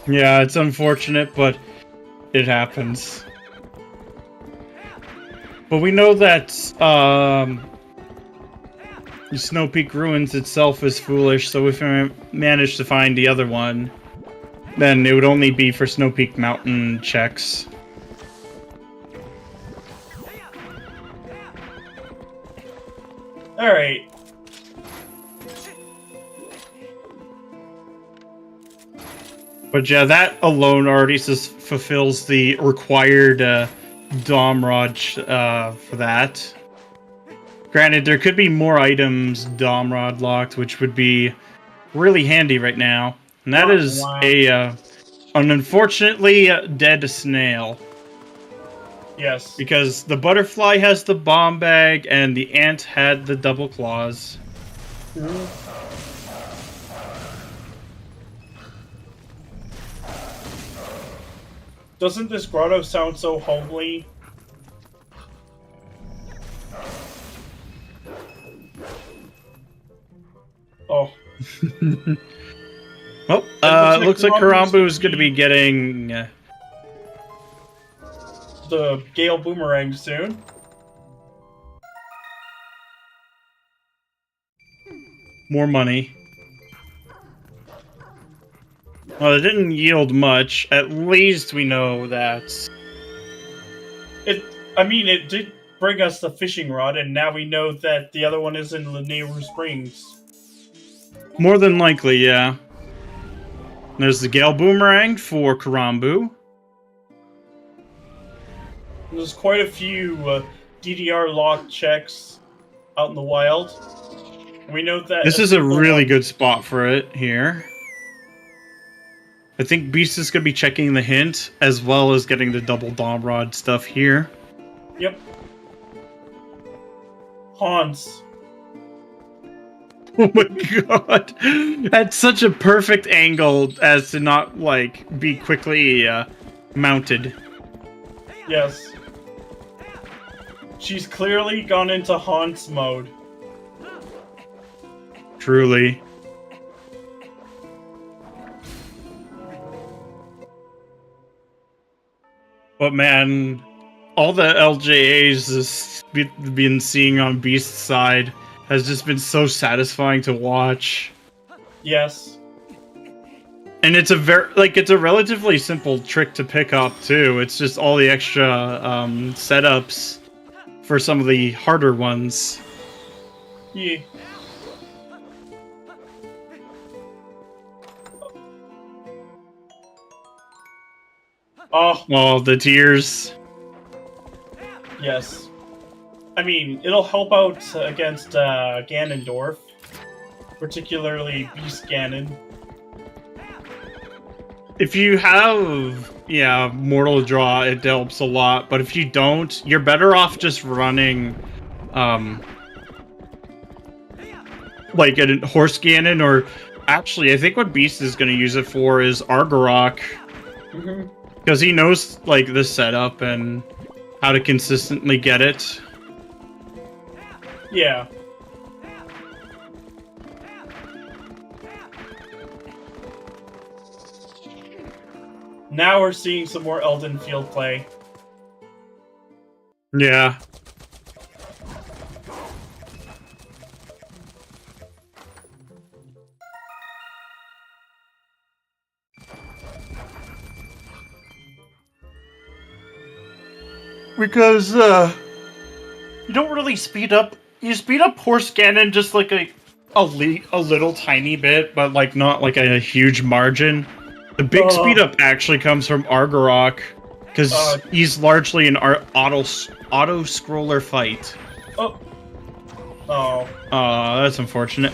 Yeah, it's unfortunate, but it happens. But we know that the Snow Peak Ruins itself is foolish, so if we manage to find the other one, then it would only be for Snow Peak Mountain checks. Alright. But yeah, that alone already fulfills the required Dom Rod for that. Granted, there could be more items Dom Rod locked, which would be really handy right now. And that is an unfortunately dead snail. Yes. Because the butterfly has the bomb bag, and the ant had the double claws. Doesn't this grotto sound so homely? Oh. Well, looks like Korambu is going to be getting the Gale Boomerang soon. more money. Well, it didn't yield much. At least we know that. It did bring us the fishing rod, and now we know that the other one is in Lanayru Springs. More than likely, yeah. There's the Gale Boomerang for Korambu. There's quite a few DDR lock checks out in the wild. We know that This is a really good spot for it here. I think Beast is going to be checking the hint, as well as getting the double Dom Rod stuff here. Yep. Hans. Oh my god! At such a perfect angle as to not, like, be quickly mounted. Yes. She's clearly gone into Hans mode. Truly. But man, all the LJAs this been seeing on Beast's side has just been so satisfying to watch. Yes. And it's a relatively simple trick to pick up too. It's just all the extra setups for some of the harder ones. Yeah. Oh, the tears. Yes. I mean, it'll help out against Ganondorf, particularly Beast Ganon. If you have, Mortal Draw, it helps a lot. But if you don't, you're better off just running, like a Horse Ganon, or actually, I think what Beast is going to use it for is Argarok. Because he knows, like, the setup and how to consistently get it. Yeah. Now we're seeing some more Elden Field play. Yeah. Because, you don't really speed up. You speed up Horse Ganon just like a little tiny bit, but like not like a huge margin. The big speed up actually comes from Argarok, because he's largely an auto scroller fight. Oh. Oh. That's unfortunate.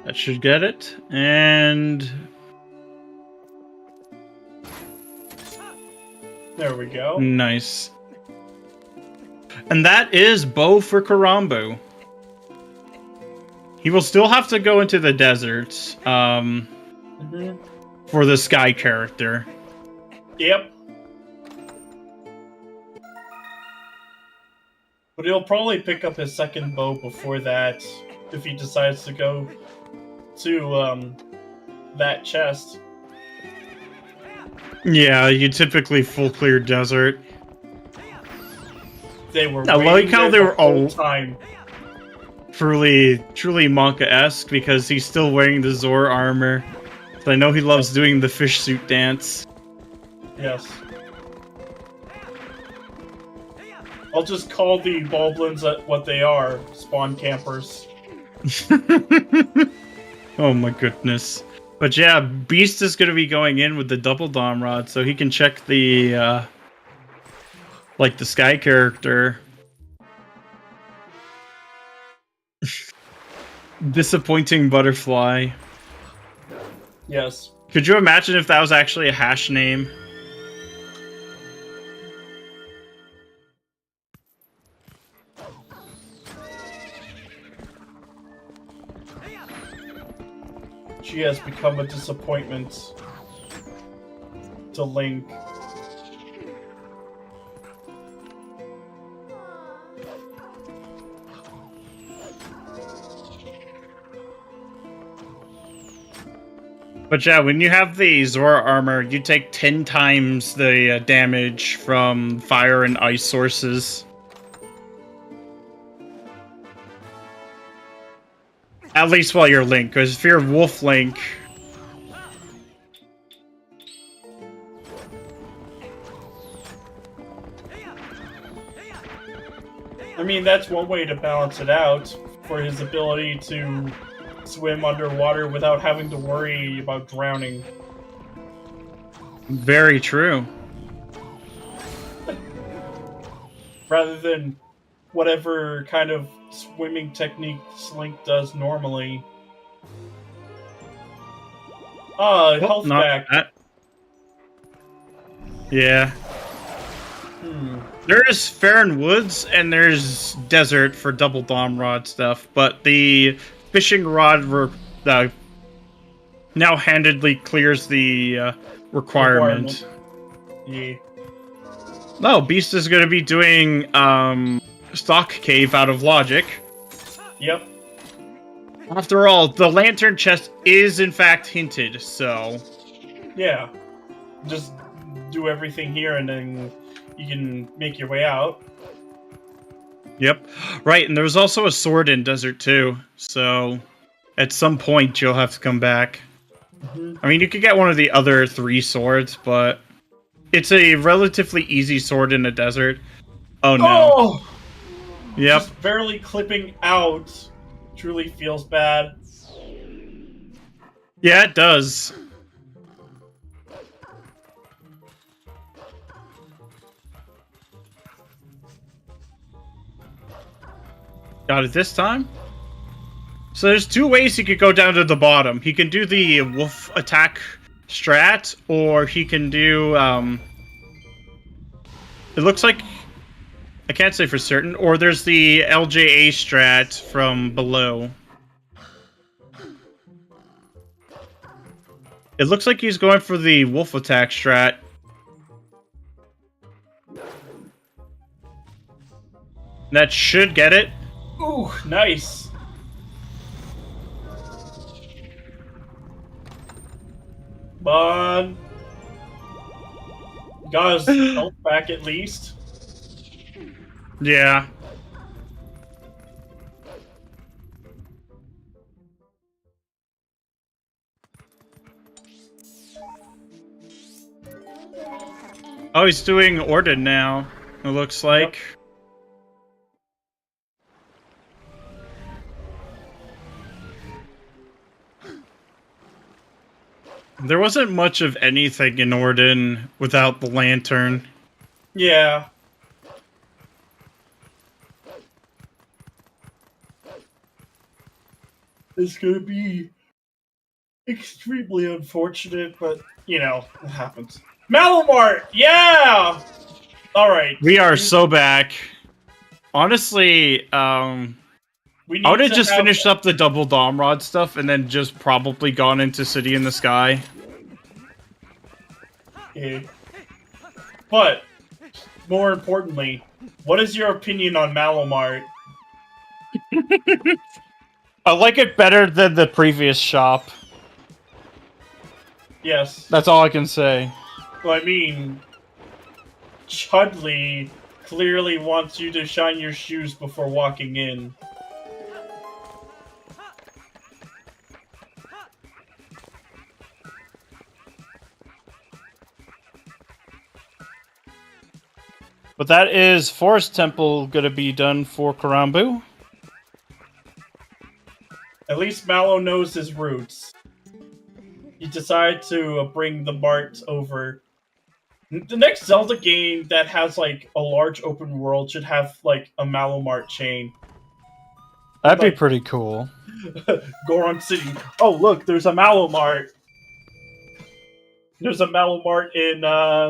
That should get it, and there we go. Nice. And that is Bow for Korambu. He will still have to go into the desert, for the Sky character. Yep. But he'll probably pick up his second bow before that, if he decides to go to that chest. Yeah, you typically full clear desert. They were. I like how they were all time. Truly manga-esque, because he's still wearing the Zora armor. So I know he loves doing the fish suit dance. Yes. I'll just call the Boblins what they are: spawn campers. Oh my goodness. But yeah, Beast is going to be going in with the double Dom Rod, so he can check the, like the Sky character. Disappointing butterfly. Yes. Could you imagine if that was actually a hash name? She has become a disappointment to Link. But yeah, when you have the Zora armor, you take 10 times the damage from fire and ice sources. At least while you're Link, because if you're Wolf Link... I mean, that's one way to balance it out, for his ability to swim underwater without having to worry about drowning. Very true. Rather than whatever kind of swimming technique Link does normally. Health back. That. Yeah. There's Farron Woods and there's Desert for double Dom Rod stuff, but the fishing rod now handedly clears the requirement. Yeah. No, Beast is going to be doing Stock Cave out of Logic. Yep. After all, the lantern chest is in fact hinted, so... Yeah. Just do everything here and then you can make your way out. Yep. Right, and there was also a sword in Desert too, so... At some point, you'll have to come back. I mean, you could get one of the other 3 swords, but... It's a relatively easy sword in a desert. Oh no. Oh! Yep. Just barely clipping out truly feels bad. Yeah, it does. Got it this time? So there's 2 ways he could go down to the bottom. He can do the wolf attack strat, or he can do, it looks like... I can't say for certain. Or there's the LJA strat from below. It looks like he's going for the wolf attack strat. That should get it. Ooh, nice. Come on. Got his health back at least. Yeah. Oh, he's doing Orden now, it looks like. Yep. There wasn't much of anything in Orden without the lantern. Yeah. It's gonna be extremely unfortunate, but, you know, it happens. Malamart! Yeah! Alright. We are so back. Honestly, We I need would have to just finished up the double Domrod stuff and then just probably gone into City in the Sky. Okay. But, more importantly, what is your opinion on Malamart? I like it better than the previous shop. Yes. That's all I can say. Well, I mean, Chudley clearly wants you to shine your shoes before walking in. But that is Forest Temple gonna be done for Korambu. At least Mallow knows his roots. He decided to bring the Mart over. The next Zelda game that has, like, a large open world should have, like, a Mallow Mart chain. That'd be Like- pretty cool. Goron City. Oh, look, there's a Mallow Mart. There's a Mallow Mart in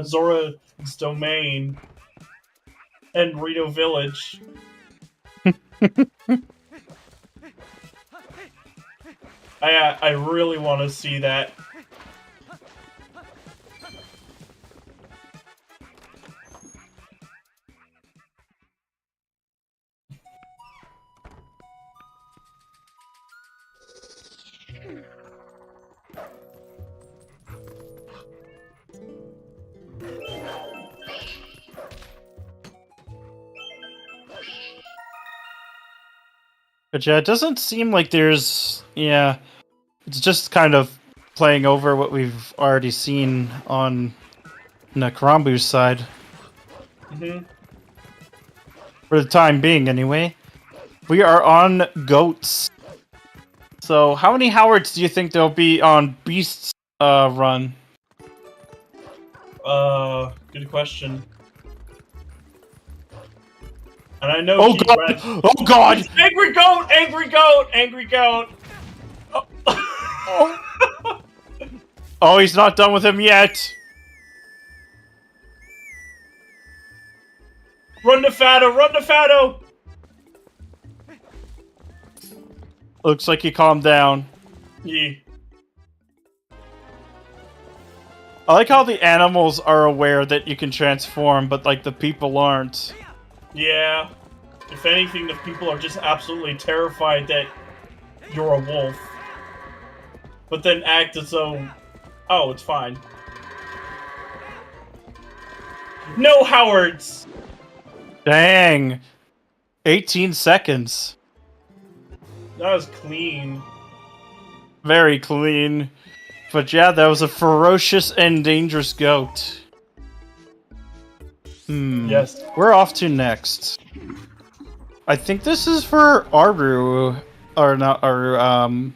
Zora's Domain and Reno Village. I really want to see that. But yeah, it doesn't seem like there's... Yeah, it's just kind of playing over what we've already seen on Korambu's side. Mm-hmm. For the time being, anyway. We are on Goats. So, how many Howards do you think there'll be on Beast's run? Good question. And I know Oh he god! read- Oh god! Angry goat! Angry goat! Angry goat! Oh. Oh, he's not done with him yet! Run to Fado! Run to Fado! Looks like he calmed down. Yeah. I like how the animals are aware that you can transform, but like the people aren't. Yeah. If anything, the people are just absolutely terrified that you're a wolf, but then act as though, oh, it's fine. No Howards! Dang. 18 seconds. That was clean. Very clean. But yeah, that was a ferocious and dangerous goat. Yes. We're off to next. I think this is for Aru, or not Aru,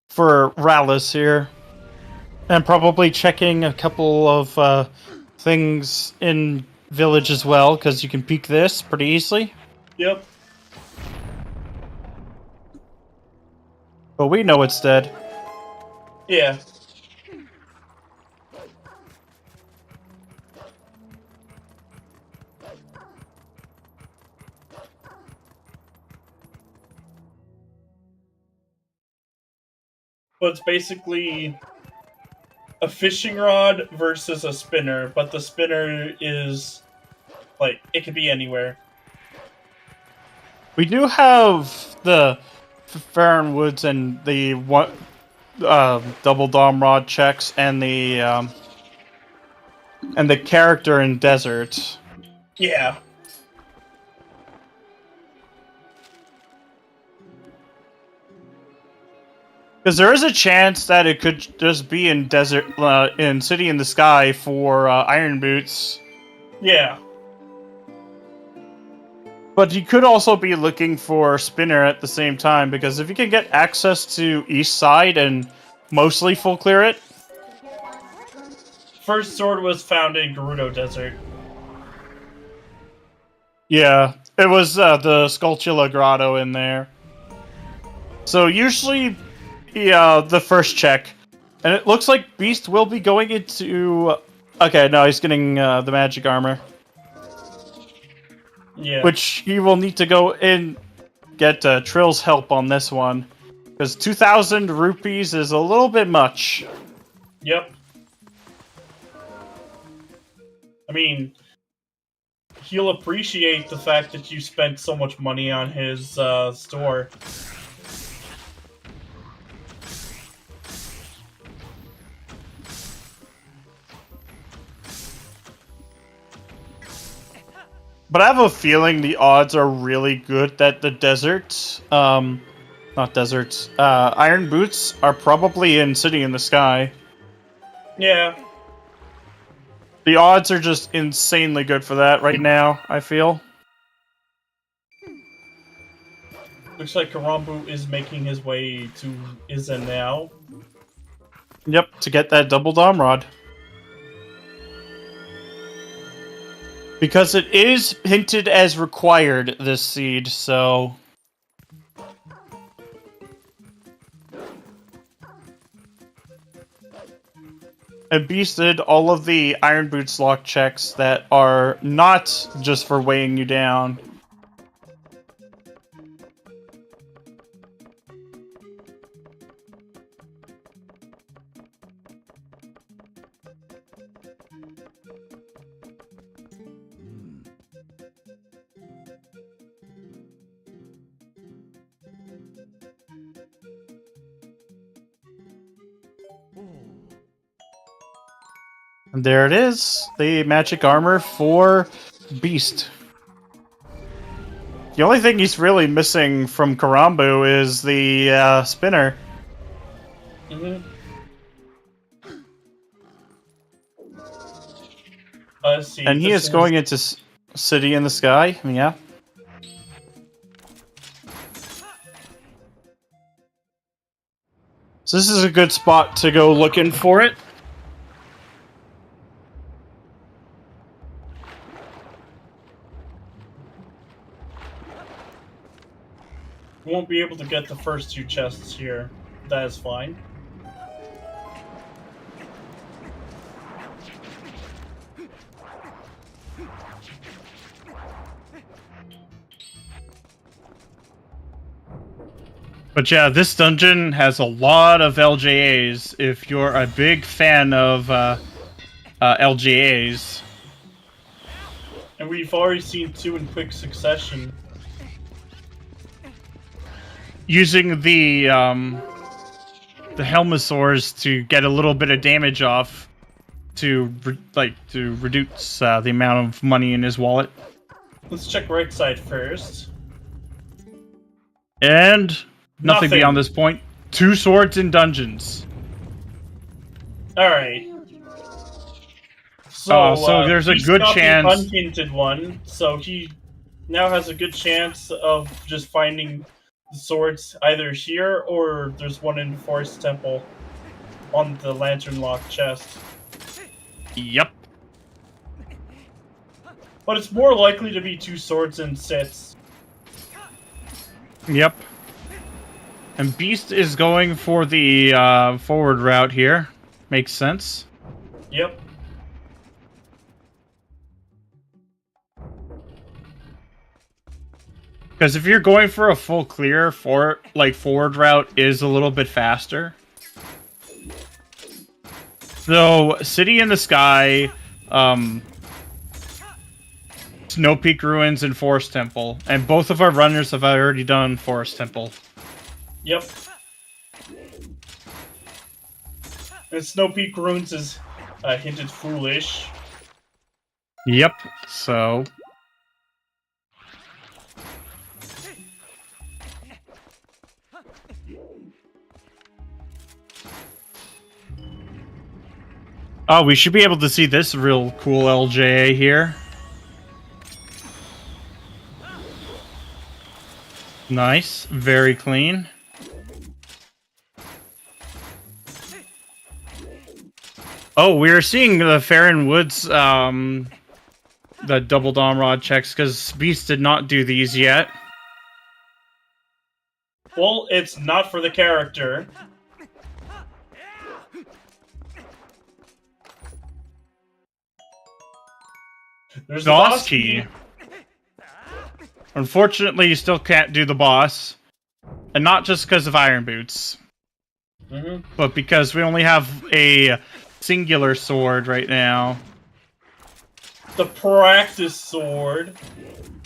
for Rallis here. And probably checking a couple of things in village as well, because you can peek this pretty easily. Yep. But we know it's dead. Yeah. But it's basically a fishing rod versus a spinner, but the spinner is, like, it could be anywhere. We do have the Farron Woods and the double dom rod checks and the character in desert. Yeah. Because there is a chance that it could just be in desert, in City in the Sky for Iron Boots. Yeah. But you could also be looking for Spinner at the same time, because if you can get access to East Side and mostly full clear it. First sword was found in Gerudo Desert. Yeah, it was the Skulltula Grotto in there. So usually, the first check. And it looks like Beast will be going into... Okay, no, he's getting the magic armor. Yeah. Which he will need to go in get Trill's help on this one. Because 2,000 rupees is a little bit much. Yep. I mean, he'll appreciate the fact that you spent so much money on his store. But I have a feeling the odds are really good that the desert, not deserts, Iron Boots are probably in City in the Sky. Yeah. The odds are just insanely good for that right now, I feel. Looks like Korambu is making his way to Izen now. Yep, to get that double dom rod. Because it is hinted as required, this seed, so... And Beast did all of the Iron Boots lock checks that are not just for weighing you down. And there it is, the magic armor for Beast. The only thing he's really missing from Korambu is the spinner. Mm-hmm. Let's see. And he is going into City in the Sky, yeah. So this is a good spot to go looking for it. You won't be able to get the first two chests here. That is fine. But yeah, this dungeon has a lot of LJAs if you're a big fan of LJAs. And we've already seen two in quick succession. using the Helmosaurs to get a little bit of damage off to reduce the amount of money in his wallet. Let's check right side first. And nothing Nothing. beyond this point. 2 swords in dungeons. Alright. So there's a he's good got chance. the unhinted one, so he now has a good chance of just finding the swords either here or there's one in the Forest Temple on the lantern lock chest. Yep. But it's more likely to be 2 swords and sits. Yep. And Beast is going for the forward route here. Makes sense. Yep. Because if you're going for a full clear, forward route is a little bit faster. So, City in the Sky, Snow Peak Ruins, and Forest Temple. And both of our runners have already done Forest Temple. Yep. And Snow Peak Ruins is hinted foolish. Yep, so... Oh, we should be able to see this real cool LJA here. Nice, very clean. Oh, we're seeing the Farron Woods, the double dom rod checks, because Beast did not do these yet. Well, it's not for the character. There's the Boss key. Unfortunately, you still can't do the boss. And not just because of Iron Boots. But because we only have a singular sword right now. The practice sword.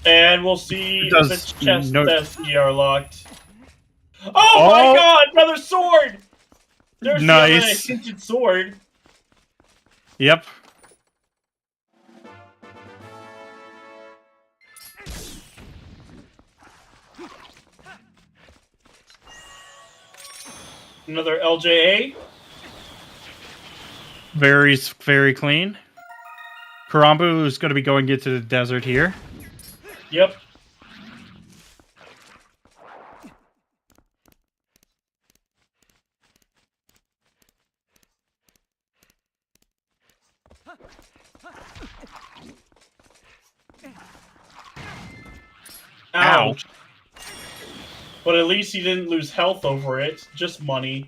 And we'll see if does its chest no- tests are locked. Oh my god! Another sword! There's Nice. the other hinted sword. Yep. Another LJA. Very, very clean. Korambu is going to be going into the desert here. Yep. Ow. Ouch. But at least he didn't lose health over it, just money.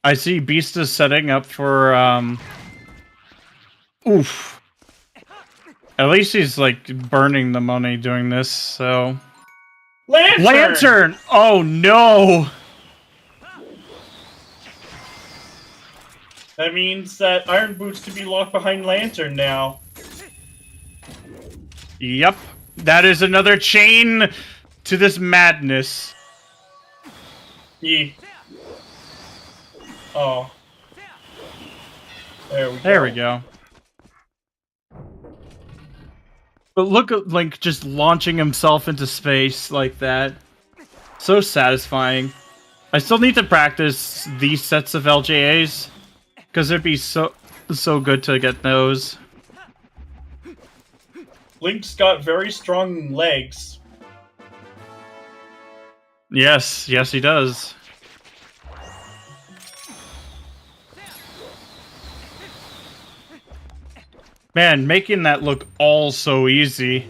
I see Beast is setting up for, oof. At least he's, like, burning the money doing this, so... Lantern! Lantern! Oh, no! That means that Iron Boots can be locked behind Lantern now. Yep. That is another chain to this madness. Yeah. Oh. There we go. There we go. But look at Link just launching himself into space like that. So satisfying. I still need to practice these sets of LJAs. Because it'd be so good to get those. Link's got very strong legs. Yes, yes he does. Man, making that look all so easy.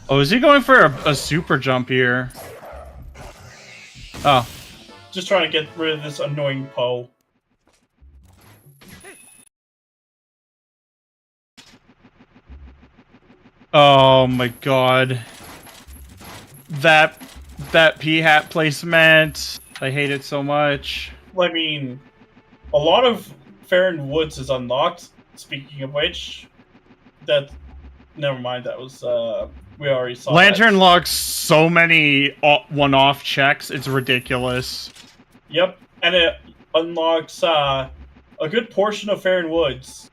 Oh, is he going for a super jump here? Oh. Just trying to get rid of this annoying Poe. Oh my god. That that P-hat placement. I hate it so much. I mean, a lot of Farron Woods is unlocked. Speaking of which, that never mind. That was we already saw. Lantern that. locks so many one-off checks. It's ridiculous. Yep, and it unlocks a good portion of Farron Woods.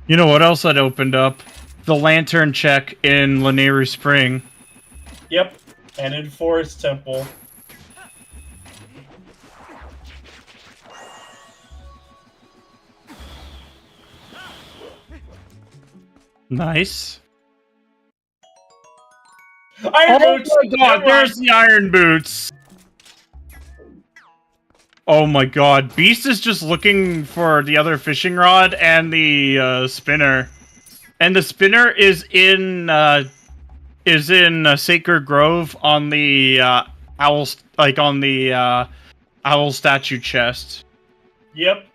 You know what else I'd opened up? The lantern check in Lanayru Spring. Yep, and in Forest Temple. Nice. Iron Boots! My god, there's the Iron Boots! Oh my god, Beast is just looking for the other fishing rod and the spinner. And the spinner is in Sacred Grove on the owl, on the owl statue chest. Yep.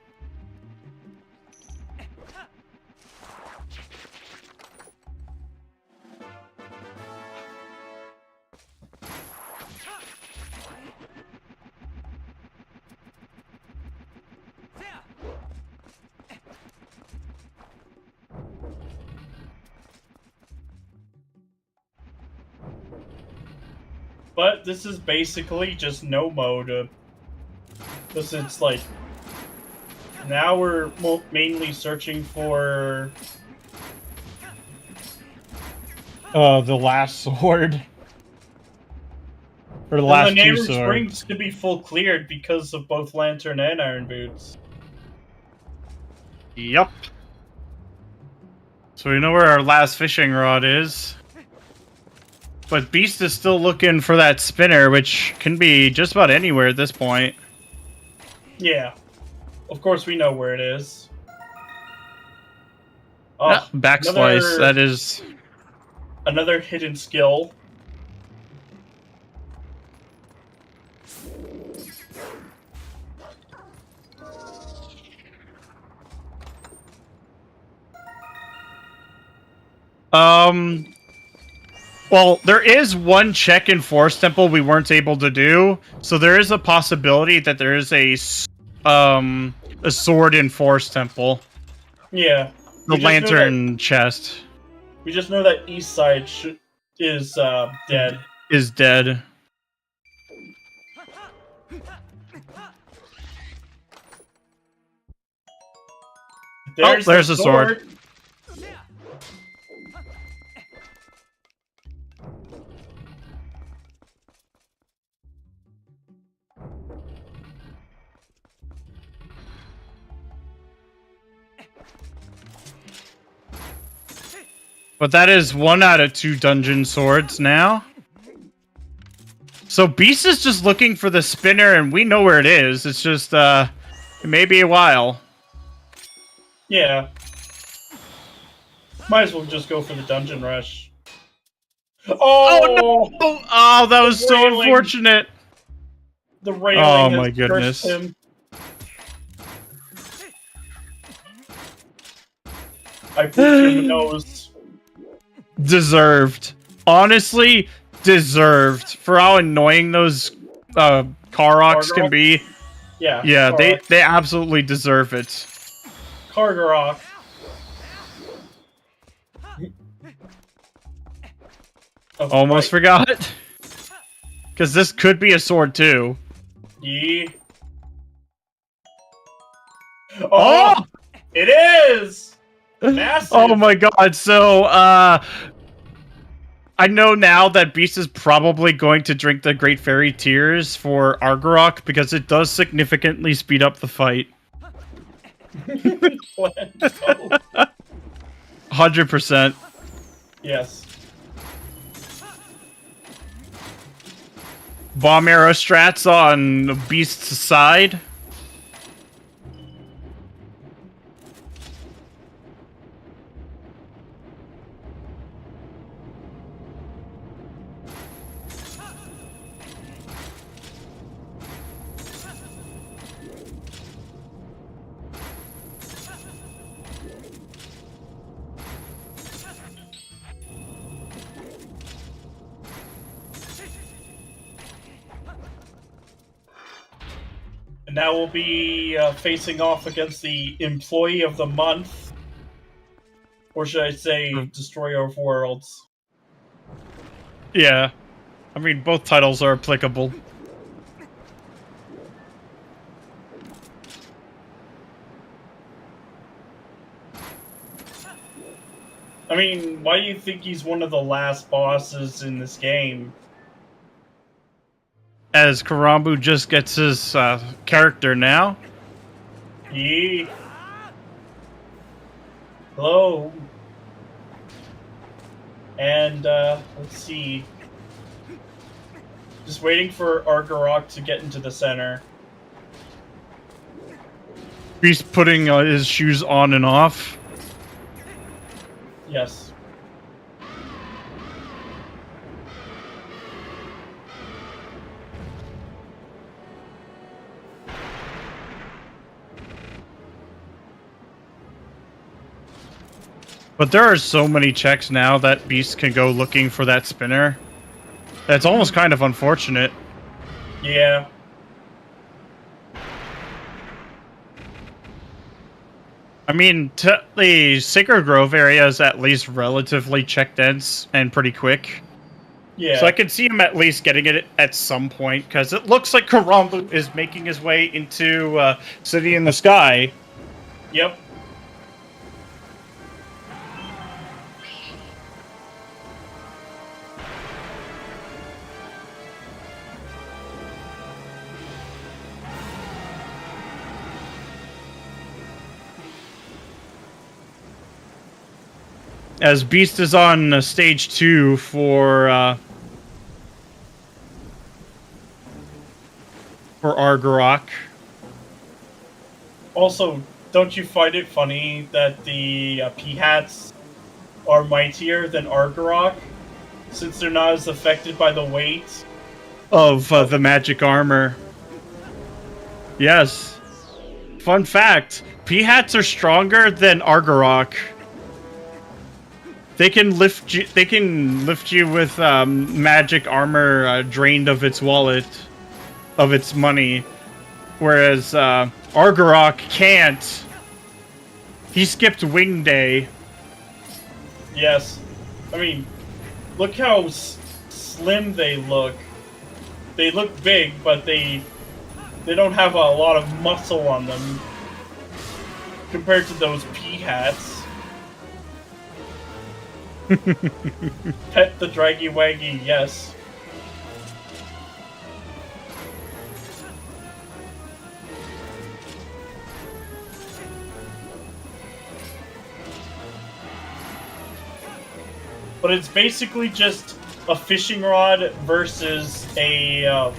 But this is basically just no mode. Because it's like... Now we're mainly searching for... The last sword. Or the last two Lanayru swords. Springs to be full cleared because of both Lantern and Iron Boots. Yup. So we know where our last fishing rod is. But Beast is still looking for that spinner, which can be just about anywhere at this point. Yeah. Of course we know where it is. Oh, Backslice, that is... Another hidden skill. Well, there is one check in Forest Temple we weren't able to do, so there is a possibility that there is a sword in Forest Temple. Yeah. The lantern chest. We just know that East Side is dead. Is dead. There's a sword. But that is 1 out of 2 dungeon swords now. So Beast is just looking for the spinner, and we know where it is. It's just, it may be a while. Yeah. Might as well just go for the dungeon rush. Oh! No! Oh, that was so unfortunate. The railing Oh has my goodness. cursed him. I put him in the nose. Deserved. Honestly, deserved. For how annoying those Karoks can be. Yeah. Yeah, they absolutely deserve it. Kargarok. Oh, Almost forgot. Because this could be a sword too. Yeah. Oh! It is! Massive! Oh my god, so, I know now that Beast is probably going to drink the Great Fairy Tears for Argarok, because it does significantly speed up the fight. 100%. Yes. Bomb arrow strats on Beast's side. And now we'll be facing off against the Employee of the Month. Or should I say, Destroyer of Worlds? Yeah. I mean, both titles are applicable. I mean, why do you think he's one of the last bosses in this game? As Korambu just gets his character now. He... Hello? And, let's see. Just waiting for Argarok to get into the center. He's putting his shoes on and off. Yes. But there are so many checks now that Beast can go looking for that spinner. That's almost kind of unfortunate. Yeah. I mean, the Sacred Grove area is at least relatively check dense and pretty quick. Yeah. So I can see him at least getting it at some point, because it looks like Korambu is making his way into City in the Sky. Yep. As Beast is on stage 2 for Argarok. Also, don't you find it funny that the P-Hats are mightier than Argarok, since they're not as affected by the weight? Of the magic armor. Yes. Fun fact, P-Hats are stronger than Argarok. They can lift you. They can lift you with magic armor drained of its wallet, of its money, whereas Argarok can't. He skipped Wing Day. Yes. I mean, look how slim they look. They look big, but they don't have a lot of muscle on them compared to those P-Hats. Pet the draggy waggy, yes. But it's basically just a fishing rod versus a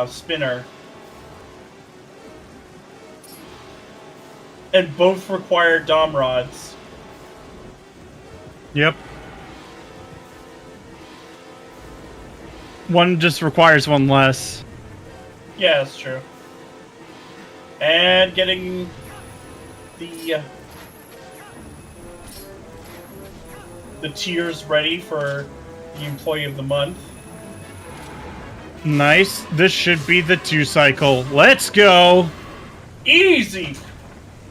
spinner. And both require dom rods. Yep. One just requires one less. Yeah, that's true. And getting the tiers ready for the Employee of the Month. Nice. This should be the 2 cycle. Let's go. Easy!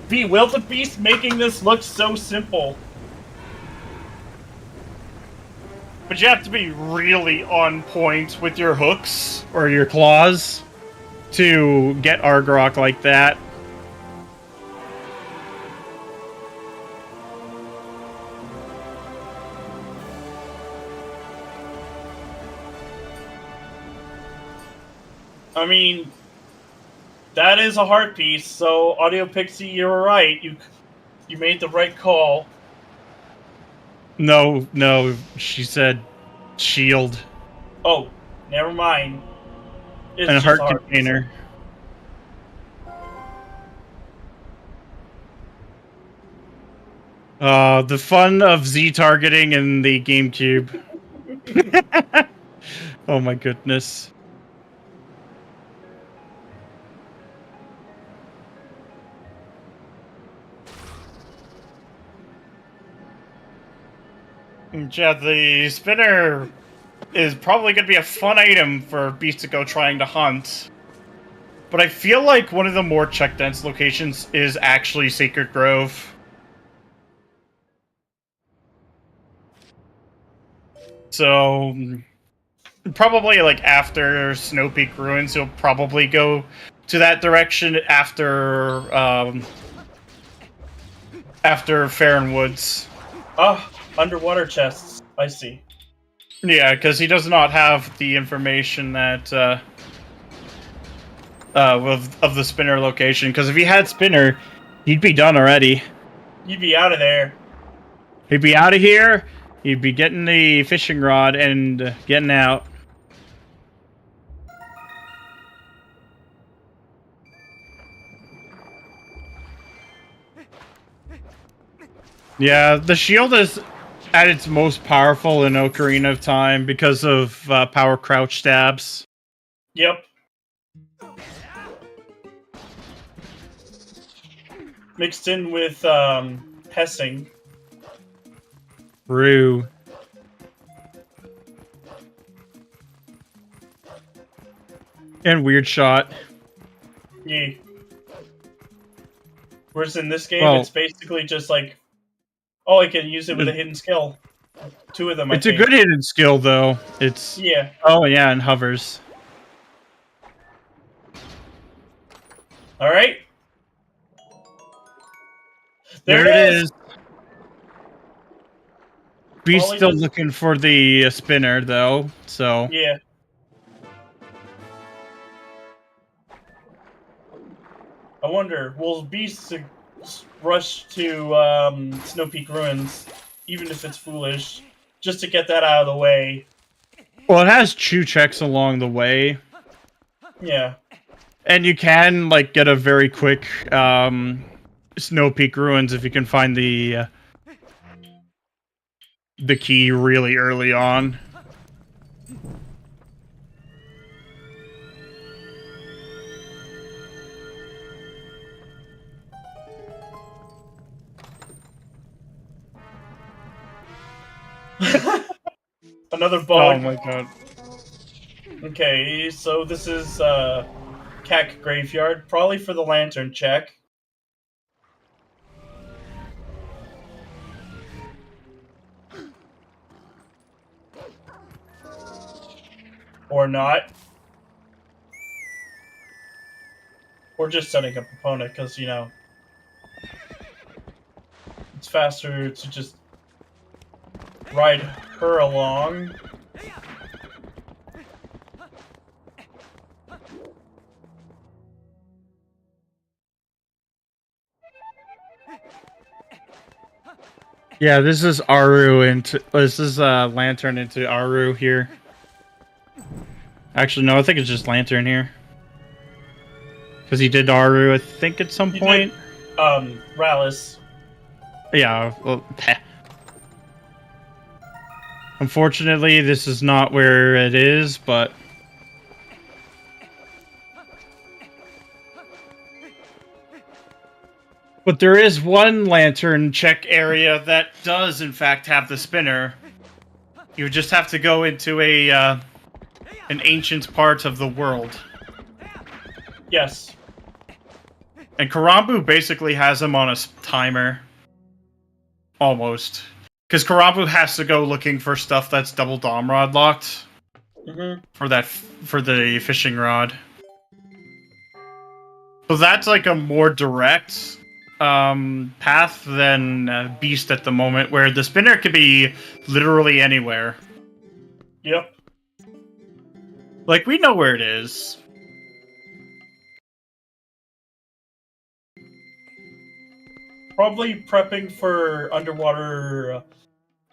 Bewildebeest making this look so simple. But you have to be really on point with your hooks or your claws to get Argarok like that. I mean, that is a heart piece, so Audio Pixie, you're right. You made the right call. No, she said shield. Oh, never mind. It's And a just heart container. The fun of Z targeting in the GameCube. Oh my goodness. Yeah, the spinner is probably going to be a fun item for Beast to go trying to hunt. But I feel like one of the more check-dense locations is actually Sacred Grove. So, probably like after Snow Peak Ruins, you'll probably go to that direction after Farron Woods. Ah, underwater chests. I see. Yeah, because he does not have the information that of the spinner location. Because if he had spinner, he'd be done already. You'd be out of there. He'd be out of here. He'd be getting the fishing rod and getting out. Yeah, the shield is at its most powerful in Ocarina of Time because of power crouch stabs. Yep. Mixed in with Hessing. Rue. And weird shot. Yeah. Whereas in this game, Well, it's basically just like, oh, I can use it with a hidden skill. 2 of them, It's a good hidden skill, though. It's... Yeah. Oh, yeah, and hovers. Alright. There it is. Beast All he still does- looking for the spinner, though, so... Yeah. I wonder, will Beast rush to Snow Peak Ruins, even if it's foolish, just to get that out of the way? Well, it has chew checks along the way. Yeah. And you can, like, get a very quick Snow Peak Ruins if you can find the key really early on. Another bug. Oh my god. Okay, so this is Cack Graveyard, probably for the lantern check. Or not. Or just setting up opponent, because, you know, it's faster to just ride her along. Yeah, this is Aru into... This is Lantern into Aru here. Actually, no, I think it's just Lantern here. Because he did Aru, I think, at some point. Rallis. Yeah, well, peh. Unfortunately, this is not where it is, but... But there is one lantern check area that does, in fact, have the spinner. You would just have to go into an ancient part of the world. Yes. And Korambu basically has him on a timer. Almost. Because Korambu has to go looking for stuff that's double dom rod locked. Mm-hmm. For the fishing rod. So that's like a more direct path than Beast at the moment, where the spinner could be literally anywhere. Yep. Like, we know where it is. Probably prepping for underwater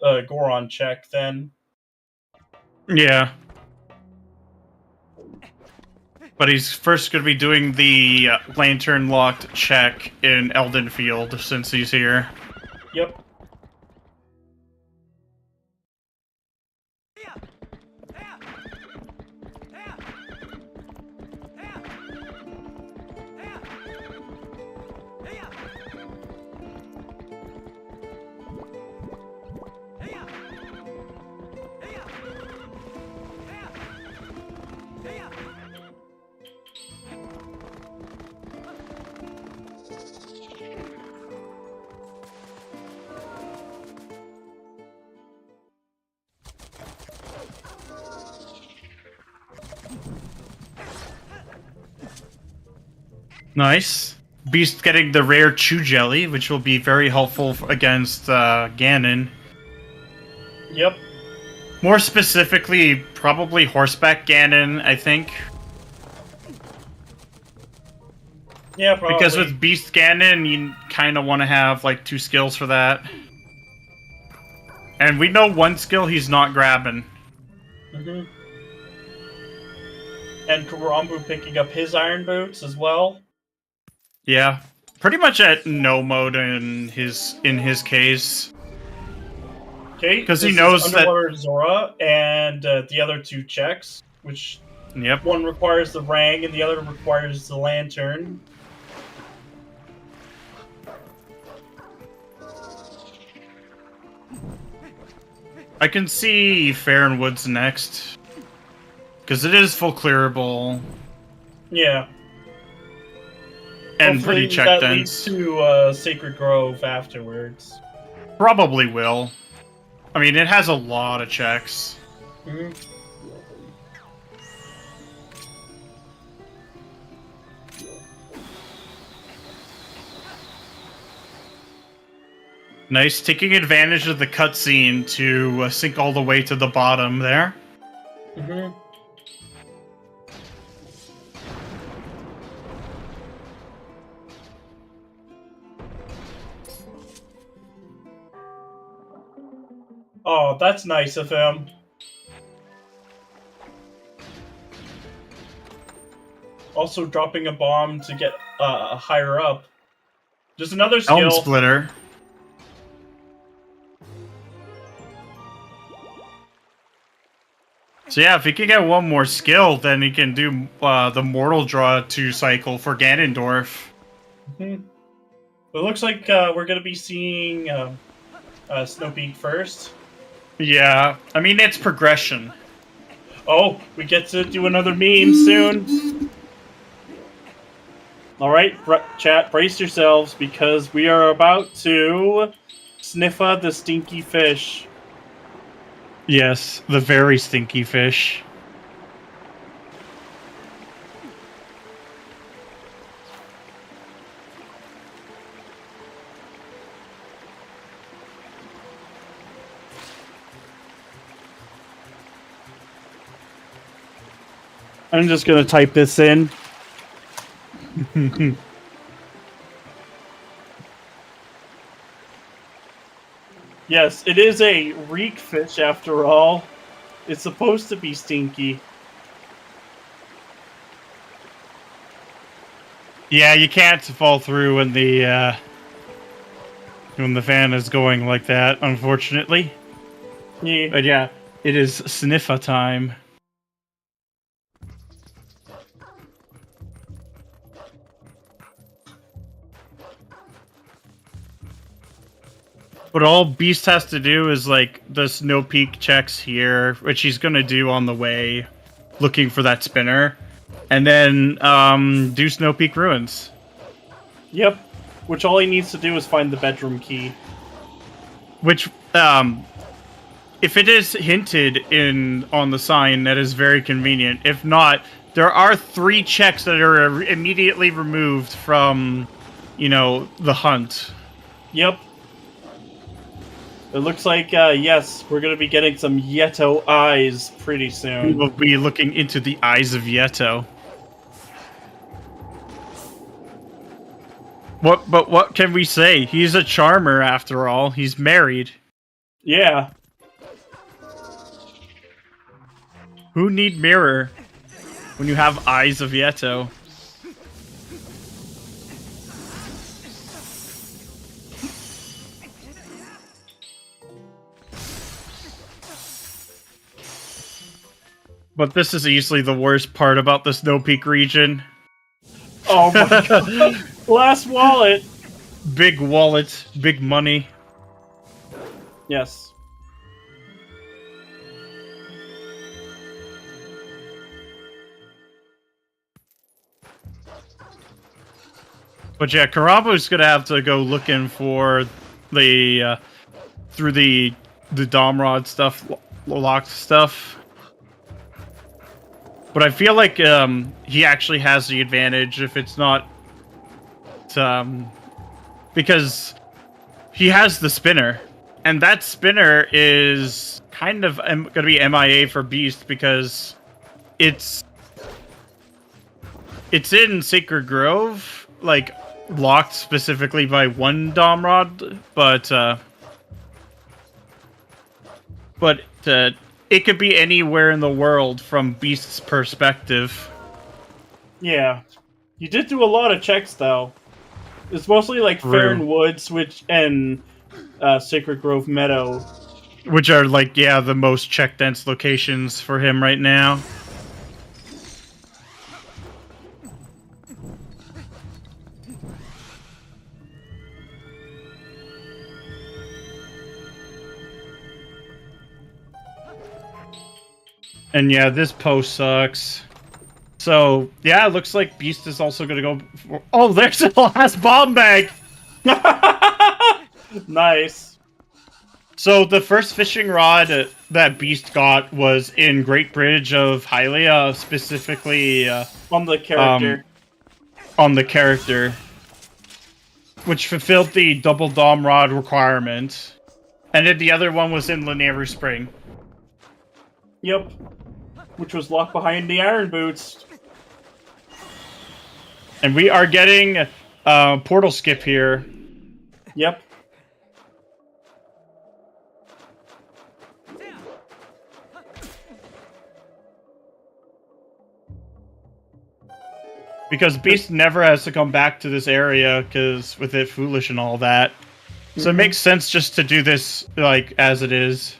Goron check, then. Yeah. But he's first going to be doing the lantern-locked check in Eldenfield, since he's here. Yep. Nice. Beast getting the rare Chew Jelly, which will be very helpful against Ganon. Yep. More specifically, probably Horseback Ganon, I think. Yeah, probably. Because with Beast Ganon, you kind of want to have like 2 skills for that. And we know 1 skill he's not grabbing. Mm-hmm. And Korambu picking up his iron boots as well. Yeah, pretty much at no mode in his case. Okay, because he this knows is that. Underwater Zora and the other 2 checks, which Yep. one requires the rang and the other requires the lantern. I can see Farron Woods next. Because it is full clearable. Yeah. And Hopefully pretty check that dense. leads to Sacred Grove afterwards. Probably will. I mean, it has a lot of checks. Mm-hmm. Nice, taking advantage of the cutscene to sink all the way to the bottom there. Mm-hmm. Oh, that's nice of him. Also dropping a bomb to get higher up. Just another skill. Elm Splitter. So yeah, if he can get 1 more skill, then he can do the Mortal Draw 2 cycle for Ganondorf. Mm-hmm. It looks like we're going to be seeing Snow Peak first. Yeah, I mean, it's progression. Oh, we get to do another meme soon. Alright, chat, brace yourselves, because we are about to Sniffa the Stinky Fish. Yes, the very stinky fish. I'm just going to type this in. Yes, it is a reek fish after all. It's supposed to be stinky. Yeah, you can't fall through when the fan is going like that, unfortunately. Yeah. But yeah, it is Sniffa time. But all Beast has to do is like the Snow Peak checks here, which he's gonna do on the way, looking for that spinner, and then do Snow Peak Ruins. Yep. Which all he needs to do is find the bedroom key. Which, if it is hinted on the sign, that is very convenient. If not, there are 3 checks that are immediately removed from, the hunt. Yep. It looks like, yes, we're going to be getting some Yeto eyes pretty soon. We'll be looking into the eyes of Yeto. But what can we say? He's a charmer after all. He's married. Yeah. Who need mirror when you have eyes of Yeto? But this is easily the worst part about the Snow Peak region. Oh my god. Last wallet. Big wallet, big money. Yes. But yeah, Korambu's gonna have to go looking for the through the Domrod stuff, locked stuff. But I feel like he actually has the advantage if it's not because he has the spinner, and that spinner is kind of going to be MIA for Beast because it's in Sacred Grove, like locked specifically by one Dom Rod, but it could be anywhere in the world from Beast's perspective. Yeah. You did do a lot of checks, though. It's mostly like Farron Woods, and Sacred Grove Meadow. Which are, like, yeah, the most check-dense locations for him right now. And yeah, this post sucks. So, yeah, it looks like Beast is also going to go... Oh, there's the last bomb bag! Nice. So, the first fishing rod that Beast got was in Great Bridge of Hylia, specifically... on the character. On the character. Which fulfilled the double Dom Rod requirement. And then the other one was in Lanayru Spring. Yep. Which was locked behind the iron boots. And we are getting portal skip here. Yep. Because Beast never has to come back to this area, because with it foolish and all that. So it makes sense just to do this, like, as it is.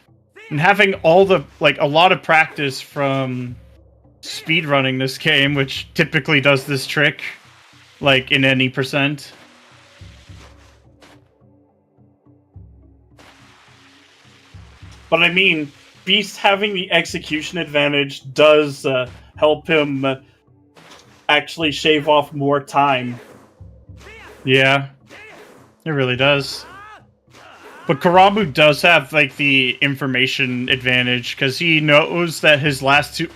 And having all the, like, a lot of practice from speedrunning this game, which typically does this trick, like, in any percent. But I mean, Beast having the execution advantage does help him actually shave off more time. Yeah, it really does. But Korambu does have, like, the information advantage, because he knows that his last two...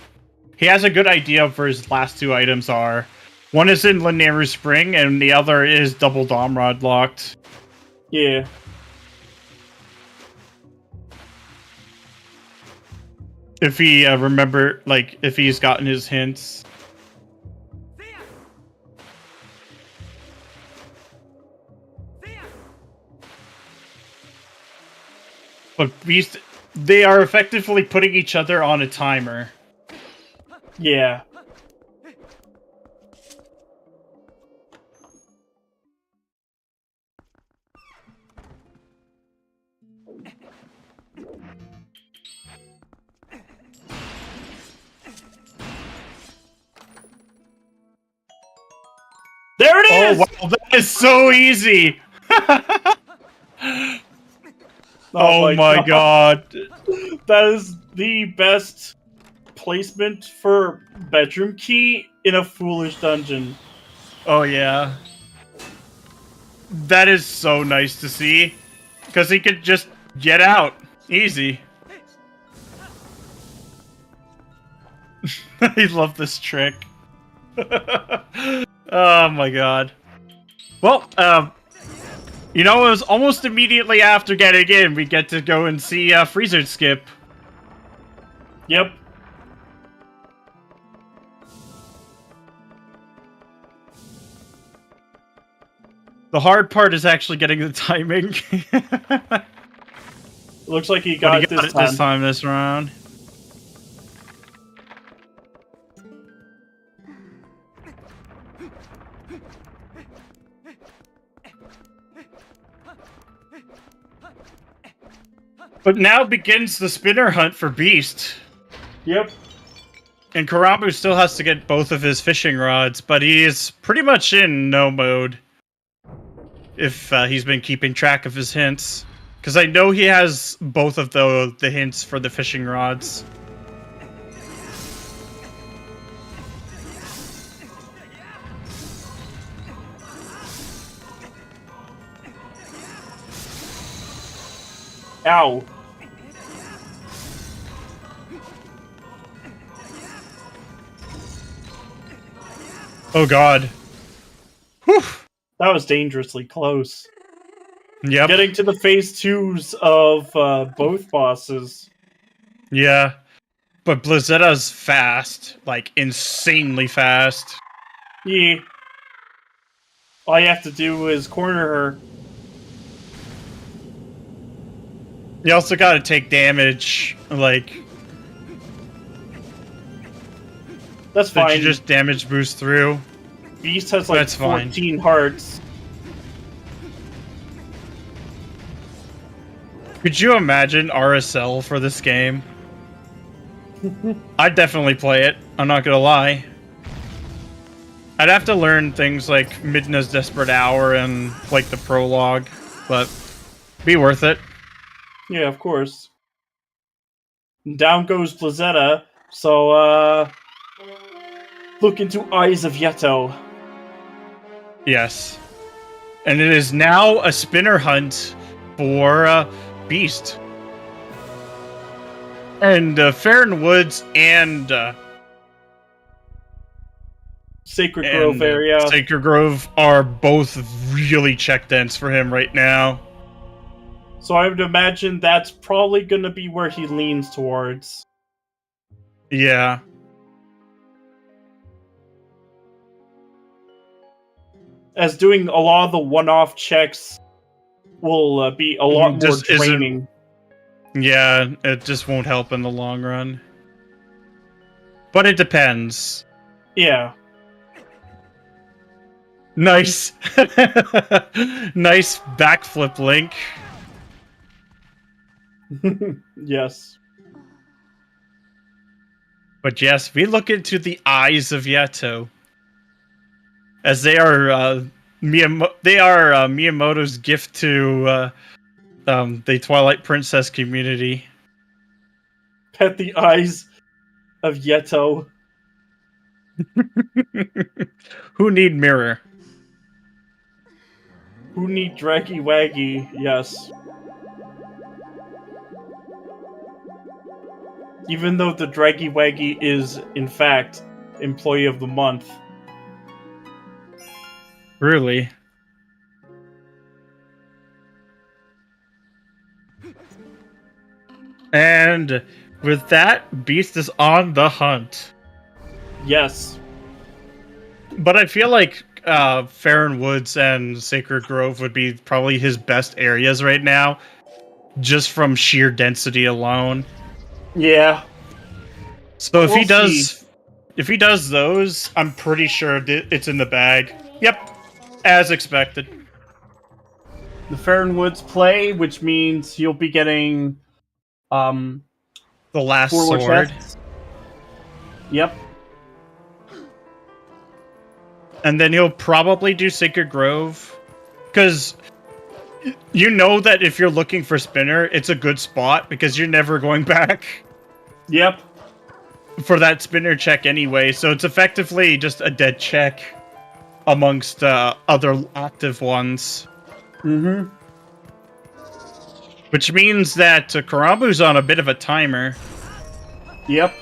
He has a good idea of where his last two items are. One is in Lanayru Spring, and the other is double Dom Rod locked. Yeah. If he if he's gotten his hints. But Beast, they are effectively putting each other on a timer. Yeah. There it is! Oh, wow, that is so easy! Oh my god. That is the best placement for bedroom key in a foolish dungeon. Oh yeah. That is so nice to see. Because he could just get out. Easy. I love this trick. Oh my god. Well, you know, it was almost immediately after getting in, we get to go and see Freezer Skip. Yep. The hard part is actually getting the timing. Looks like he got, it this time this round. But now begins the spinner hunt for Beast. Yep. And Korambu still has to get both of his fishing rods, but he is pretty much in no mode. If he's been keeping track of his hints. Because I know he has both of the hints for the fishing rods. Ow. Oh god. Whew. That was dangerously close. Yep. Getting to the phase 2s of both bosses. Yeah. But Blizzeta's fast. Like, insanely fast. Yeah. All you have to do is corner her. You also gotta take damage. Like, That's did fine. you just damage boost through? Beast has like That's fine. 14 hearts. Could you imagine RSL for this game? I'd definitely play it. I'm not gonna lie. I'd have to learn things like Midna's Desperate Hour and like the prologue, but be worth it. Yeah, of course. Down goes Blizzeta, so look into Eyes of Yeto. Yes. And it is now a spinner hunt for Beast. And Farron Woods and Sacred Grove area. Sacred Grove are both really check dense for him right now. So I would imagine that's probably going to be where he leans towards. Yeah. As doing a lot of the one-off checks will be a lot more Just isn't- draining. Yeah, it just won't help in the long run. But it depends. Yeah. Nice. Nice backflip link. Yes. But yes, we look into the eyes of Yato. As they are Miyamoto's gift to the Twilight Princess community. Pet the eyes of Yeto. Who need mirror? Who need Draggy Waggy? Yes. Even though the Draggy Waggy is, in fact, Employee of the Month. Really? And with that, Beast is on the hunt. Yes. But I feel like Farron Woods and Sacred Grove would be probably his best areas right now, just from sheer density alone. Yeah. So if We'll if he does those, I'm pretty sure it's in the bag. Yep, as expected. The Farron Woods play, which means you'll be getting The last 4 more sword. chests. Yep. And then he'll probably do Sacred Grove. Because you know that if you're looking for Spinner, it's a good spot because you're never going back Yep. for that Spinner check anyway. So it's effectively just a dead check amongst other active ones. Mm-hmm. Which means that Korambu's on a bit of a timer. Yep.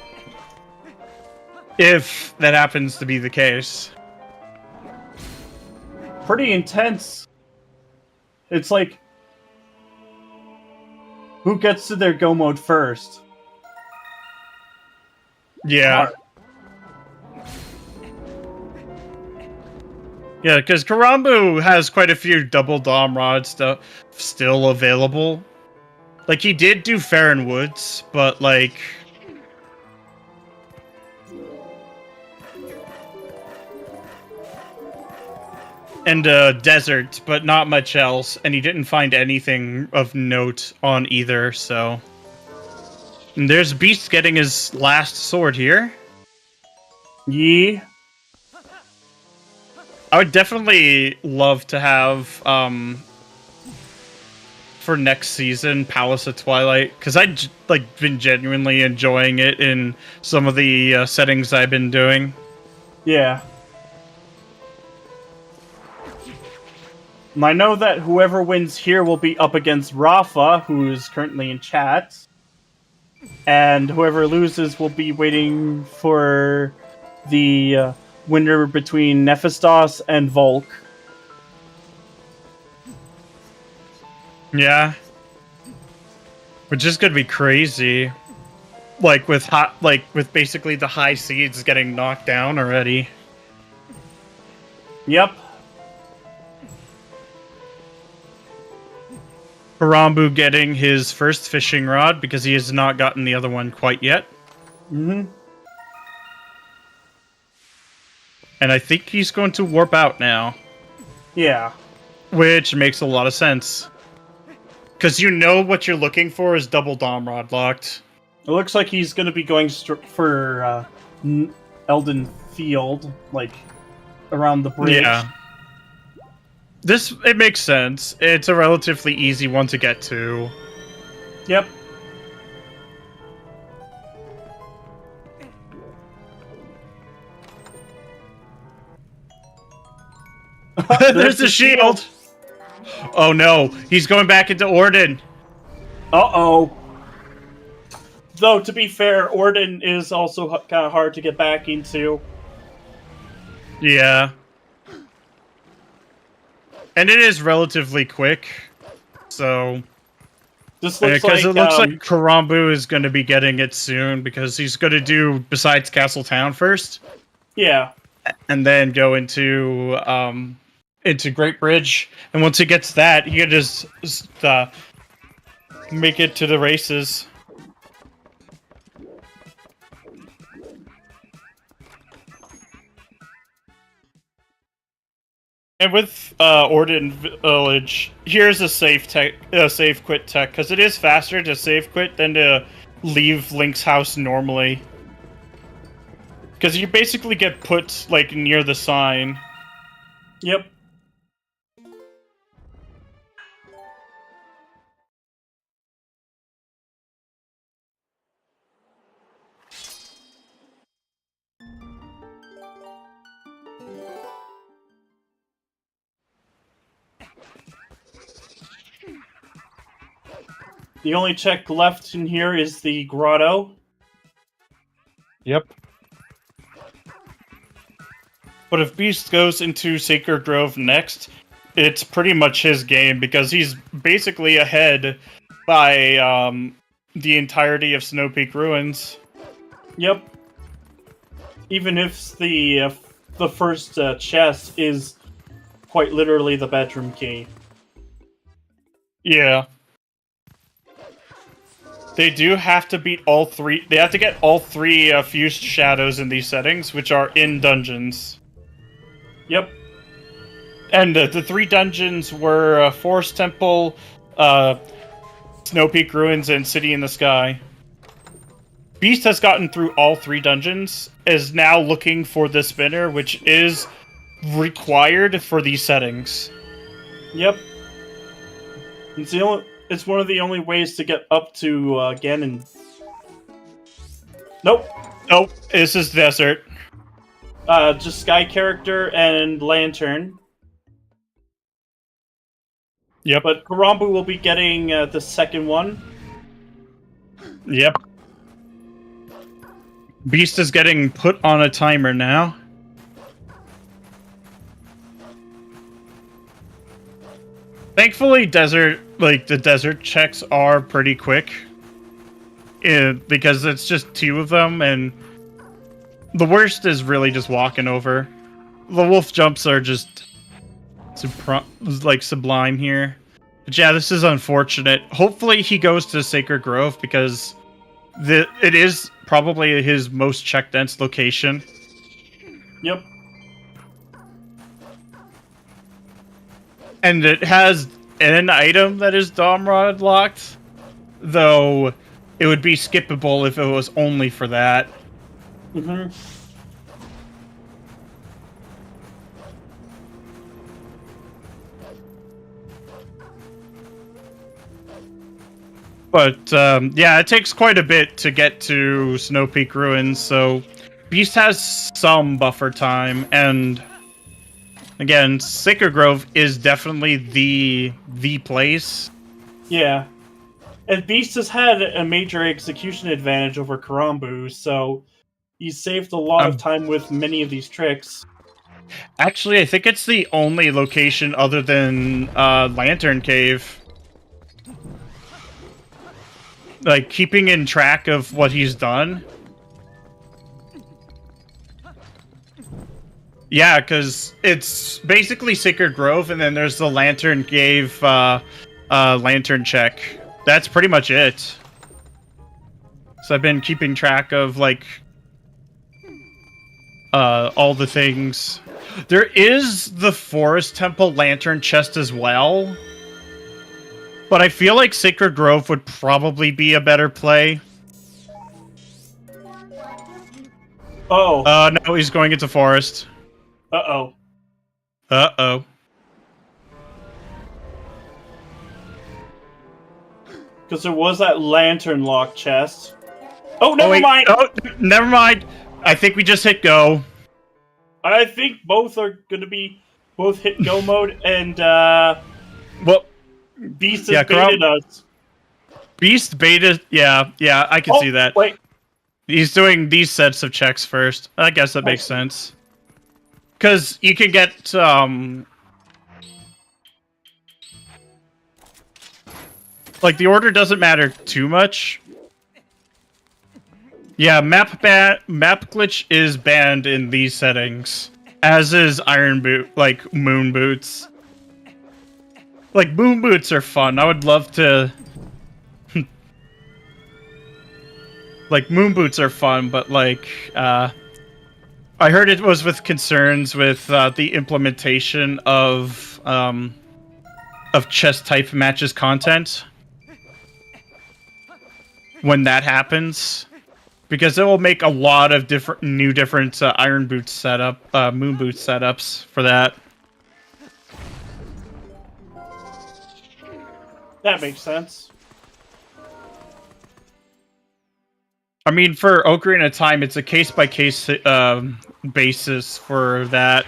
If that happens to be the case. Pretty intense. It's like, who gets to their go mode first? Yeah. Yeah, because Korambu has quite a few double Dom rods still available. Like, he did do Farron Woods, but, like... And Desert, but not much else. And he didn't find anything of note on either, so... And there's Beast getting his last sword here. Yee. I would definitely love to have, for next season, Palace of Twilight, because I've been genuinely enjoying it in some of the settings I've been doing. Yeah. And I know that whoever wins here will be up against Rafa, who is currently in chat. And whoever loses will be waiting for the winner between Nephestos and Volk. Yeah. Which is gonna be crazy. With basically the high seeds getting knocked down already. Yep. Korambu getting his first fishing rod because he has not gotten the other one quite yet. Mm-hmm. And I think he's going to warp out now. Yeah. Which makes a lot of sense. Because you know what you're looking for is double Dom Rod locked. It looks like he's going to be going for Elden Field, like around the bridge. Yeah. It makes sense. It's a relatively easy one to get to. Yep. There's the shield. Oh no, he's going back into Orden. Uh-oh. Though, to be fair, Orden is also kind of hard to get back into. Yeah. And it is relatively quick, so... This looks because like, it looks like Korambu is going to be getting it soon, because he's going to do besides Castle Town first. Yeah. And then go into Great Bridge. And once he gets that, he can just make it to the races. And with Orden Village, here's a safe quit tech, because it is faster to save quit than to leave Link's house normally. Because you basically get put like near the sign. Yep. The only check left in here is the grotto. Yep. But if Beast goes into Sacred Grove next, it's pretty much his game, because he's basically ahead by the entirety of Snow Peak Ruins. Yep. Even if the first chest is quite literally the bedroom key. Yeah. They do have to beat all three. They have to get all three fused shadows in these settings, which are in dungeons. Yep. And the three dungeons were Forest Temple, Snow Peak Ruins, and City in the Sky. Beast has gotten through all three dungeons, is now looking for the spinner, which is required for these settings. Yep. It's one of the only ways to get up to Ganon. Nope. Nope, this is desert. Just Sky Character and Lantern. Yep. But Korambu will be getting the second one. Yep. Beast is getting put on a timer now. Thankfully, the desert checks are pretty quick. Because it's just two of them, and the worst is really just walking over. The wolf jumps are just sublime here. But yeah, this is unfortunate. Hopefully he goes to Sacred Grove, because it is probably his most check dense location. Yep. And it has an item that is Domrod locked, though it would be skippable if it was only for that. Mm-hmm. But yeah, it takes quite a bit to get to Snow Peak Ruins, so Beast has some buffer time, and again, Sacred Grove is definitely the place. Yeah. And Beast has had a major execution advantage over Korambu, so he's saved a lot of time with many of these tricks. Actually, I think it's the only location other than Lantern Cave. like keeping in track of what he's done. Yeah, because it's basically Sacred Grove, and then there's the Lantern Cave, Lantern check. That's pretty much it. So I've been keeping track of, like, all the things. There is the Forest Temple Lantern chest as well. But I feel like Sacred Grove would probably be a better play. Oh. No, he's going into Forest. Uh-oh. Uh-oh. Because there was that lantern lock chest. Oh, never mind! Oh, never mind! I think we just hit go. I think both are gonna be both hit go mode, and Well, Beast has baited us. Beast baited, yeah, I can see that. Wait. He's doing these sets of checks first. I guess that makes sense. Because you can get, like, the order doesn't matter too much. Yeah, map glitch is banned in these settings. As is Iron Boot, like, Moon Boots. Like, Moon Boots are fun. I would love to... like, Moon Boots are fun, but, like, I heard it was with concerns with the implementation of chess type matches content when that happens, because it will make a lot of different Iron Boots Moon Boots setups for that. That makes sense. I mean, for Ocarina of Time, it's a case-by-case basis for that.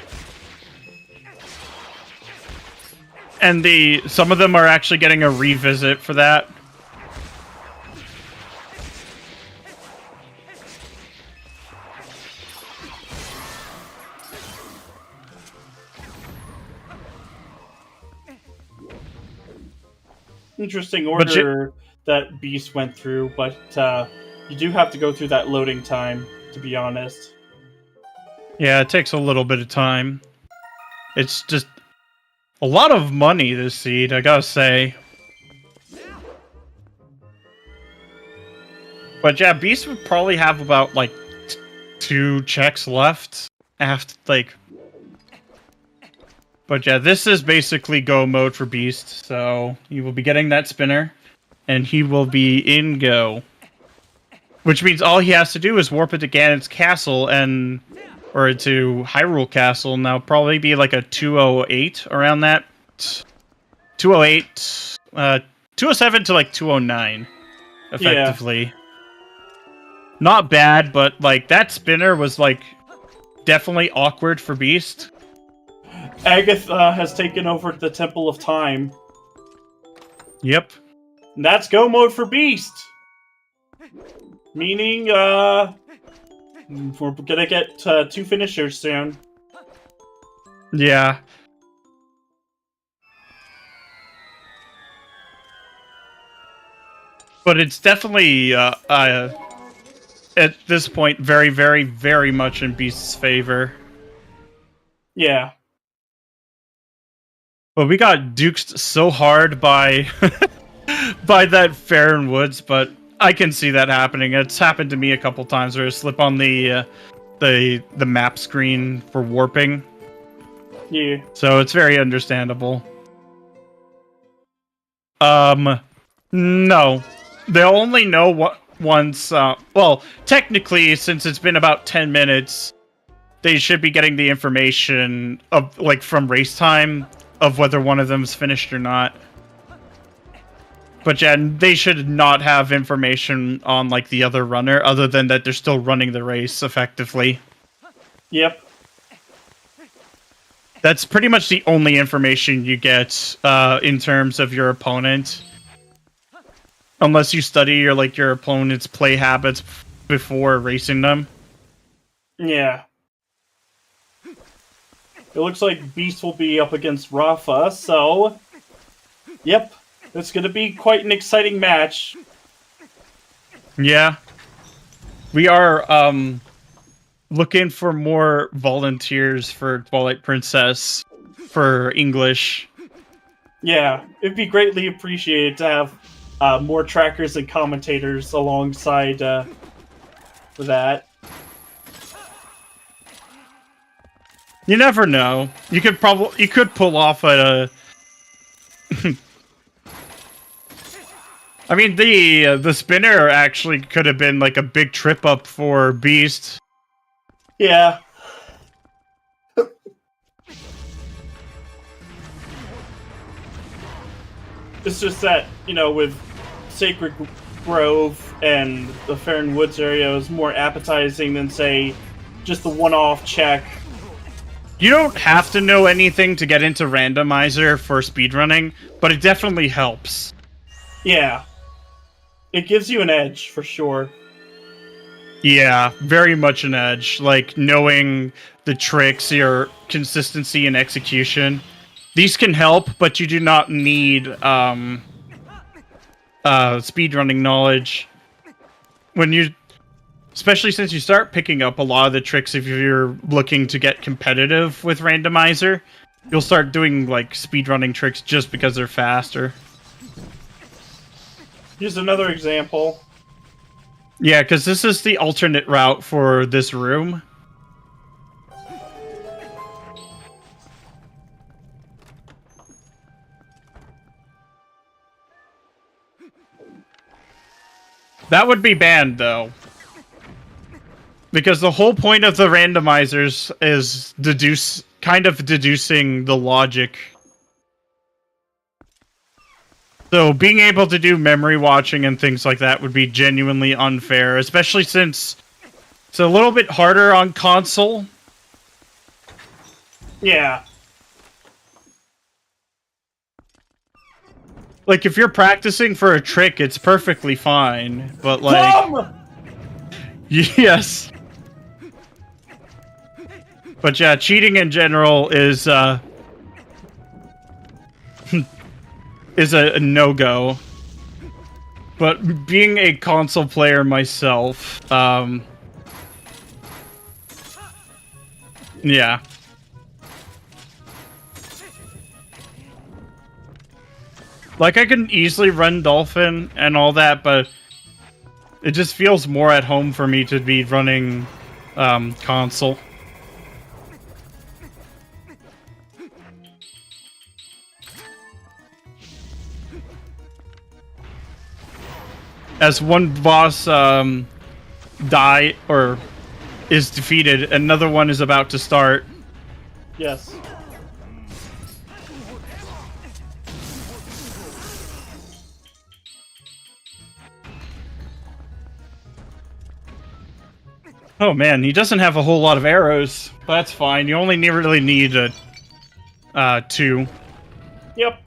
And some of them are actually getting a revisit for that. Interesting order that Beast went through, but you do have to go through that loading time, to be honest. Yeah, it takes a little bit of time. It's just a lot of money, this seed, I gotta say. But yeah, Beast would probably have about, like, 2 checks left after, like... But yeah, this is basically go mode for Beast, so you will be getting that spinner, and he will be in go. Which means all he has to do is warp it to Ganon's castle, or to Hyrule Castle, and that'll probably be like a 208 around that. 208, 207 to like 209, effectively. Yeah. Not bad, but like that spinner was like definitely awkward for Beast. Agatha has taken over the Temple of Time. Yep. And that's go mode for Beast! Meaning, we're gonna get 2 finishers soon. Yeah. But it's definitely, at this point, very, very, very much in Beast's favor. Yeah. But we got duked so hard by by that Farron Woods, but I can see that happening. It's happened to me a couple times where I slip on the map screen for warping. Yeah. So it's very understandable. No. They'll only know what once, well, technically, since it's been about 10 minutes, they should be getting the information of, like, from race time of whether one of them's finished or not. But yeah, they should not have information on, like, the other runner, other than that they're still running the race effectively. Yep. That's pretty much the only information you get in terms of your opponent. Unless you study your opponent's play habits before racing them. Yeah. It looks like Beast will be up against Rafa, so... Yep. It's gonna be quite an exciting match. Yeah. We are looking for more volunteers for Twilight Princess for English. Yeah, it'd be greatly appreciated to have more trackers and commentators alongside for that. You never know. You could pull off a. I mean, the spinner actually could have been like a big trip up for Beast. Yeah. It's just that, you know, with Sacred Grove and the Farron Woods area, it was more appetizing than, say, just the one-off check. You don't have to know anything to get into Randomizer for speedrunning, but it definitely helps. Yeah. It gives you an edge, for sure. Yeah, very much an edge. Like, knowing the tricks, your consistency and execution. These can help, but you do not need speedrunning knowledge. Especially since you start picking up a lot of the tricks if you're looking to get competitive with Randomizer, you'll start doing, like, speedrunning tricks just because they're faster. Here's another example. Yeah, because this is the alternate route for this room. That would be banned, though. Because the whole point of the randomizers is deducing the logic. So being able to do memory watching and things like that would be genuinely unfair, especially since it's a little bit harder on console. Yeah. Like, if you're practicing for a trick, it's perfectly fine, but like... Mom! Yes. But yeah, cheating in general is is a no-go. But being a console player myself, yeah. Like, I can easily run Dolphin and all that, but it just feels more at home for me to be running console. As one boss die or is defeated, another one is about to start. Yes. Oh man, he doesn't have a whole lot of arrows, but that's fine. You only really need 2. Yep.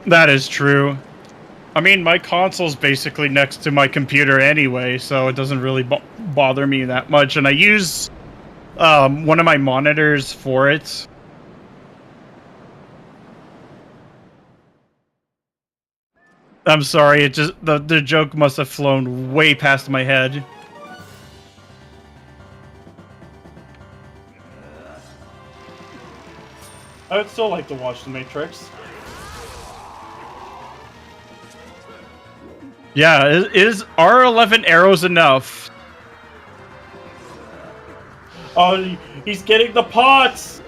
That is true. I mean, my console's basically next to my computer anyway, so it doesn't really bother me that much. And I use one of my monitors for it. I'm sorry, it just the joke must have flown way past my head. I would still like to watch The Matrix. Yeah, is R11 arrows enough? Oh, he's getting the pots!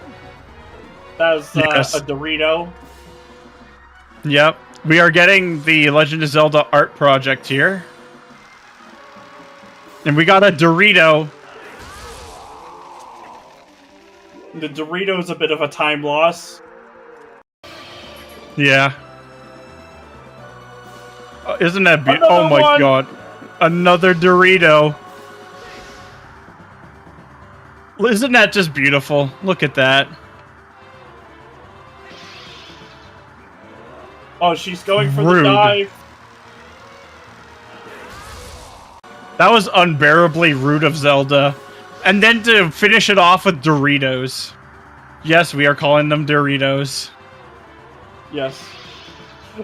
That was Yes. a Dorito. Yep. We are getting the Legend of Zelda art project here. And we got a Dorito. The Dorito is a bit of a time loss. Yeah. Isn't that beautiful? Oh my god. Another Dorito. Isn't that just beautiful? Look at that. Oh, she's going for Rude. the dive. That was unbearably rude of Zelda. And then to finish it off with Doritos. Yes, we are calling them Doritos. Yes.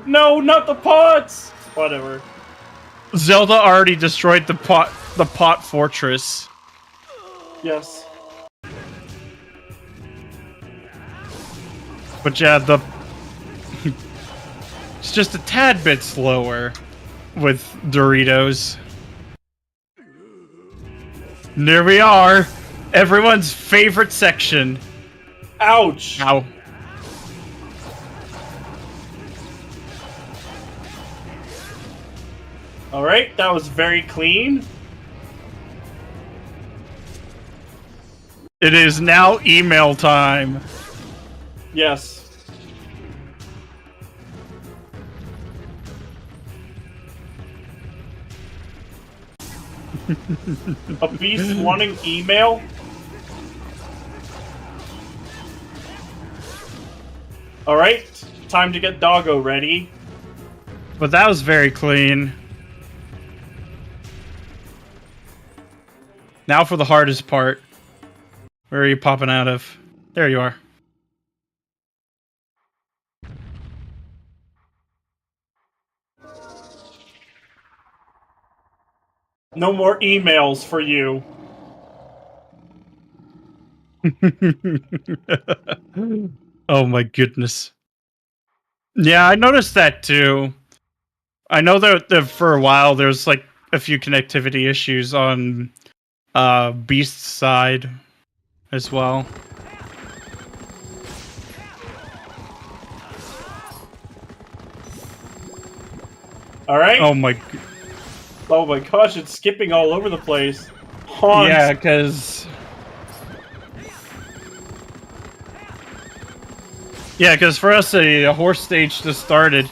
No, not the pots! Whatever. Zelda already destroyed the pot fortress. Yes. But yeah, it's just a tad bit slower with Doritos. And there we are, everyone's favorite section. Ouch! Ow. Alright, that was very clean. It is now email time. Yes. A beast wanting email? Alright, time to get Doggo ready. But that was very clean. Now for the hardest part. Where are you popping out of? There you are. No more emails for you. Oh my goodness. Yeah, I noticed that too. I know that for a while there's like a few connectivity issues on Beast's side as well. Alright? Oh my Oh my gosh, it's skipping all over the place. Hans. yeah, because for us a horse stage just started.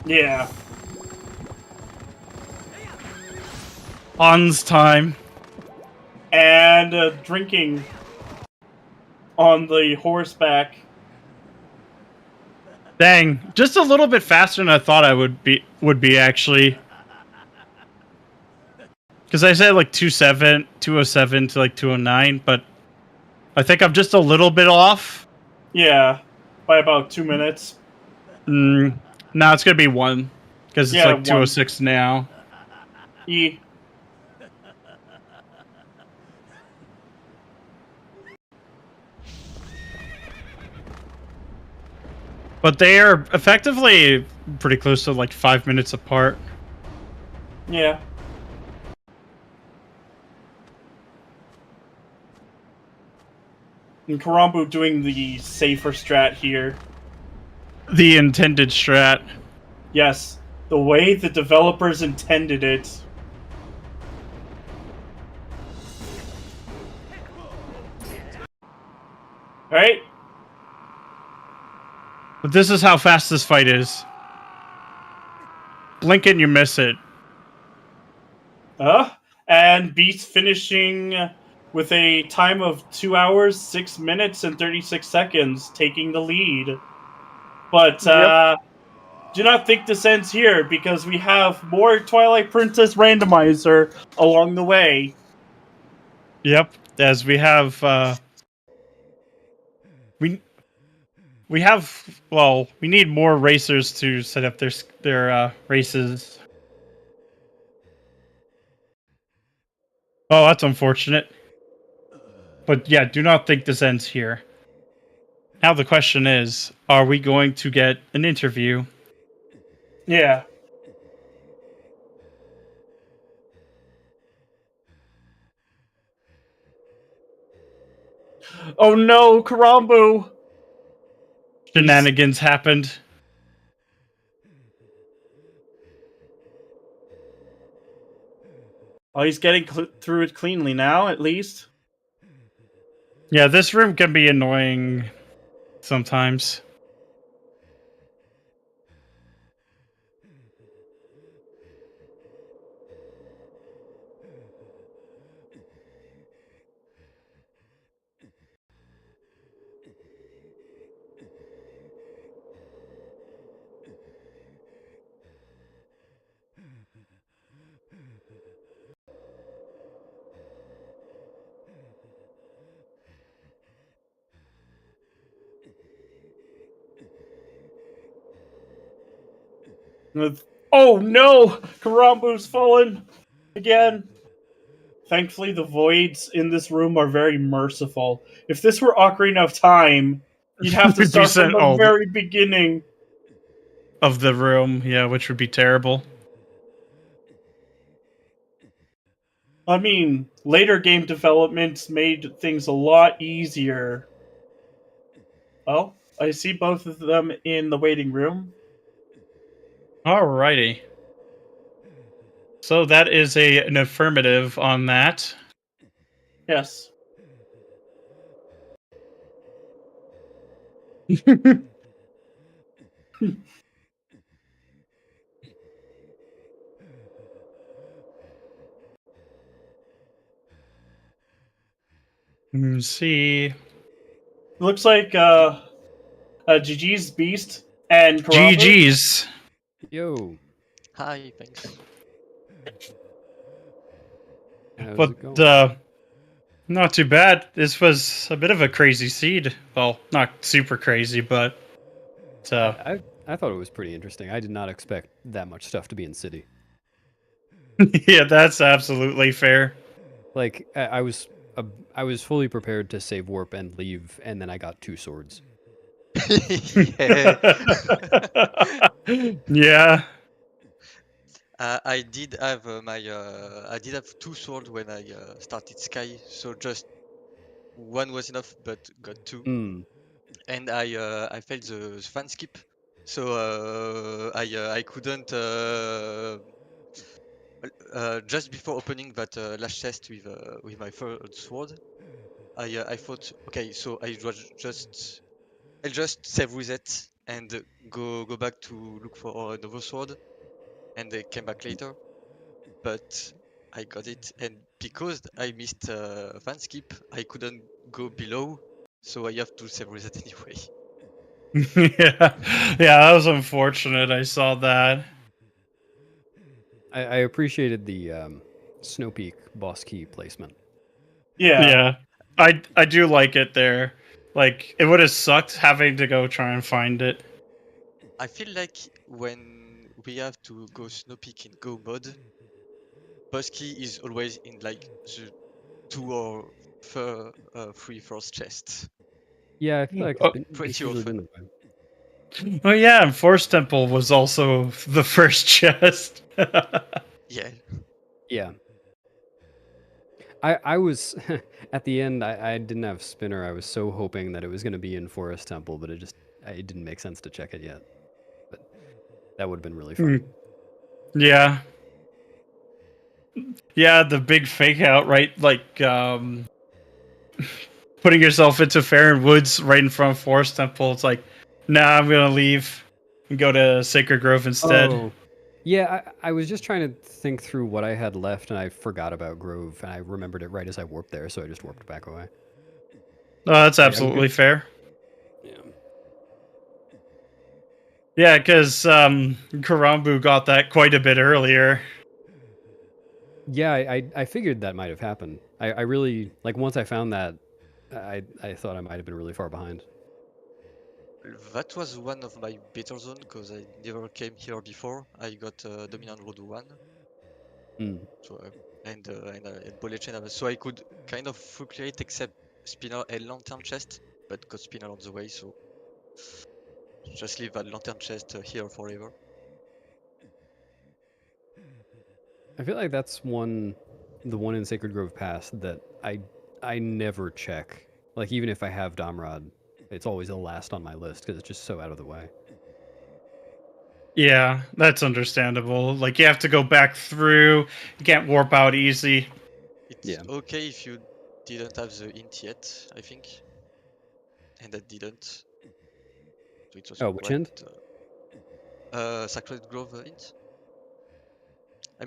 Yeah. Hans time. And drinking on the horseback. Dang, just a little bit faster than I thought I would be actually. Because I said like 207 to like 209, but I think I'm just a little bit off. Yeah, by about 2 minutes. No, it's gonna be 1 because it's Yeah, like 1. 206 now. E. But they are effectively pretty close to like 5 minutes apart. Yeah. And Korambu doing the safer strat here. The intended strat. Yes, the way the developers intended it. Alright? But this is how fast this fight is. Blink and you miss it. And Beast finishing with a time of 2 hours, 6 minutes, and 36 seconds, taking the lead. But, do not think this ends here, because we have more Twilight Princess Randomizer along the way. Yep, as we have we have we need more racers to set up their races. Oh, that's unfortunate. But yeah, do not think this ends here. Now the question is, are we going to get an interview? Yeah. Oh no, Korambu! Shenanigans happened. Oh, he's getting through it cleanly now, at least. Yeah, this room can be annoying sometimes. Oh no! Korambu's fallen again. Thankfully, the voids in this room are very merciful. If this were Ocarina of Time, you'd have to Would be start from sent the all very beginning. of the room, yeah, which would be terrible. I mean, later game developments made things a lot easier. Well, I see both of them in the waiting room. Alrighty. So that is an affirmative on that. Yes. Let's see. Looks like GG's Beast and Korambu. GG's. Yo, Hi, thanks. how's But it going? not too bad. This was a bit of a crazy seed. Well, not super crazy, but I thought it was pretty interesting. I did not expect that much stuff to be in city. yeah, that's absolutely fair. Like I was fully prepared to save warp and leave, and then I got 2 swords. Yeah. Yeah. I did have I did have 2 swords when I started Sky, so just one was enough, but got 2. Hmm. And I failed the fan skip, so I couldn't just before opening that last chest with my third sword. I thought, okay, so I'll just save reset and go back to look for another sword, and they came back later. But I got it, and because I missed fan skip, I couldn't go below, so I have to save reset anyway. yeah. Yeah, that was unfortunate. I saw that. I appreciated the Snow Peak boss key placement. Yeah. Yeah. I do like it there. Like it would have sucked having to go try and find it. I feel like when we have to go snow peak in go mode, boss key is always in like the 2 or 3 first chest. Yeah, I feel like Oh, it's pretty usually often. been the way. Oh yeah, and Force Temple was also the first chest. Yeah. Yeah. I was at the end. I didn't have spinner. I was so hoping that it was going to be in Forest Temple, but it didn't make sense to check it yet. But that would have been really fun. Yeah. Yeah, the big fake out, right? Like putting yourself into Faron Woods right in front of Forest Temple. It's like, nah, I'm gonna leave and go to Sacred Grove instead. Oh, yeah. I was just trying to think through what I had left, and I forgot about Grove, and I remembered it right as I warped there, so I just warped back away. Oh, that's Like, I'm absolutely good. fair. Yeah. Yeah, because Korambu got that quite a bit earlier. Yeah, I figured that might have happened. I really like once I found that, I thought I might have been really far behind. That was one of my better zone because I never came here before. I got Dominant Road 1, Mm. so, and Bullet Chain, so I could kind of fluctuate except Spinner and Lantern Chest, but got Spinner on the way, so just leave that Lantern Chest here forever. I feel like that's the one in Sacred Grove Pass that I never check. Like even if I have Domrod, it's always the last on my list because it's just so out of the way. Yeah, that's understandable. Like you have to go back through. You can't warp out easy. It's Yeah. okay if you didn't have the int yet, I think, and I didn't, so it was Oh, which end? Sacred Grove int.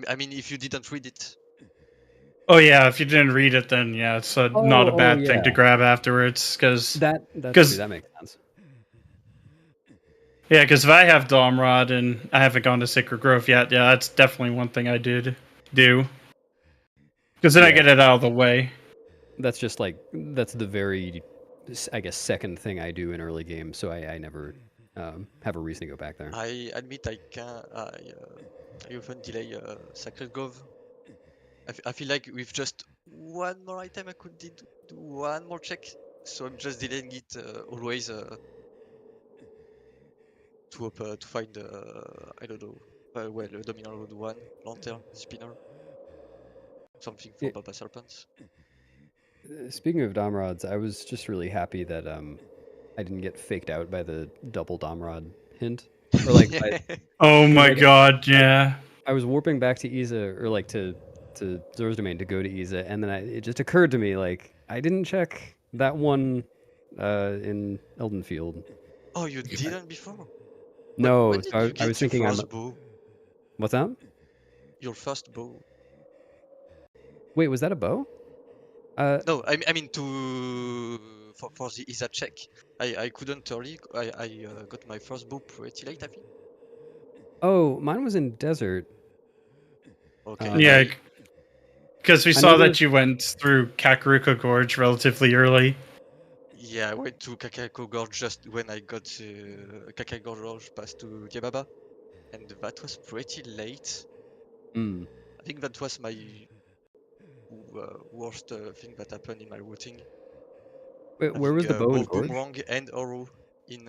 I mean, if you didn't read it. Oh yeah, if you didn't read it, then yeah, it's not a bad thing to Yeah. grab afterwards. Because That's true. 'cause- That makes sense. yeah, because if I have Domrod and I haven't gone to Sacred Grove yet, yeah, that's definitely one thing I did do. Because then I Yeah. get it out of the way. That's just like that's the very, I guess, second thing I do in early games. So I never have a reason to go back there. I admit I can I often delay Sacred Grove. I feel like with just one more item I could do one more check. So I'm just delaying it always to find I don't know well a Dominant Road 1 Lantern Spinner, something for Yeah. Baba Serpents. Speaking of dom rods, I was just really happy that I didn't get faked out by the double dom rod hint, or like Oh my like, god, yeah. I was warping back to Isa, or like to Zor's domain to go to Isa, and then it just occurred to me like I didn't check that one in Eldenfield. Oh, you didn't before? No, When so did you I was get your thinking first bow? What's that? Your first bow? Wait, was that a bow? No, I mean for the ISA check. I couldn't early. I got my first bow pretty late, I think. Oh, mine was in desert. Okay. Yeah, because we I saw know that you went through Kakariko Gorge relatively early. Yeah, I went to Kakako Gorge just when I got Kakako Gorge past to Diababa, and that was pretty late. Mm. I think that was my worst thing that happened in my routing. Wait, where Having was the bow in both Gorge? boomerang and arrow in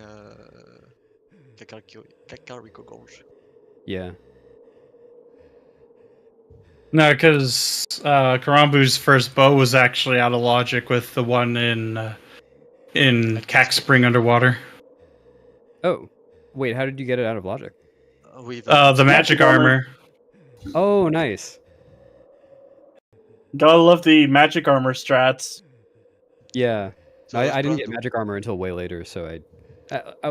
Kakariko Gorge. Yeah. No, because Korambu's first bow was actually out of logic with the one in Cack Spring underwater. Oh, wait, how did you get it out of logic? With The magic armor. Oh, nice. Gotta love the magic armor strats. Yeah. So I didn't get magic armor until way later, so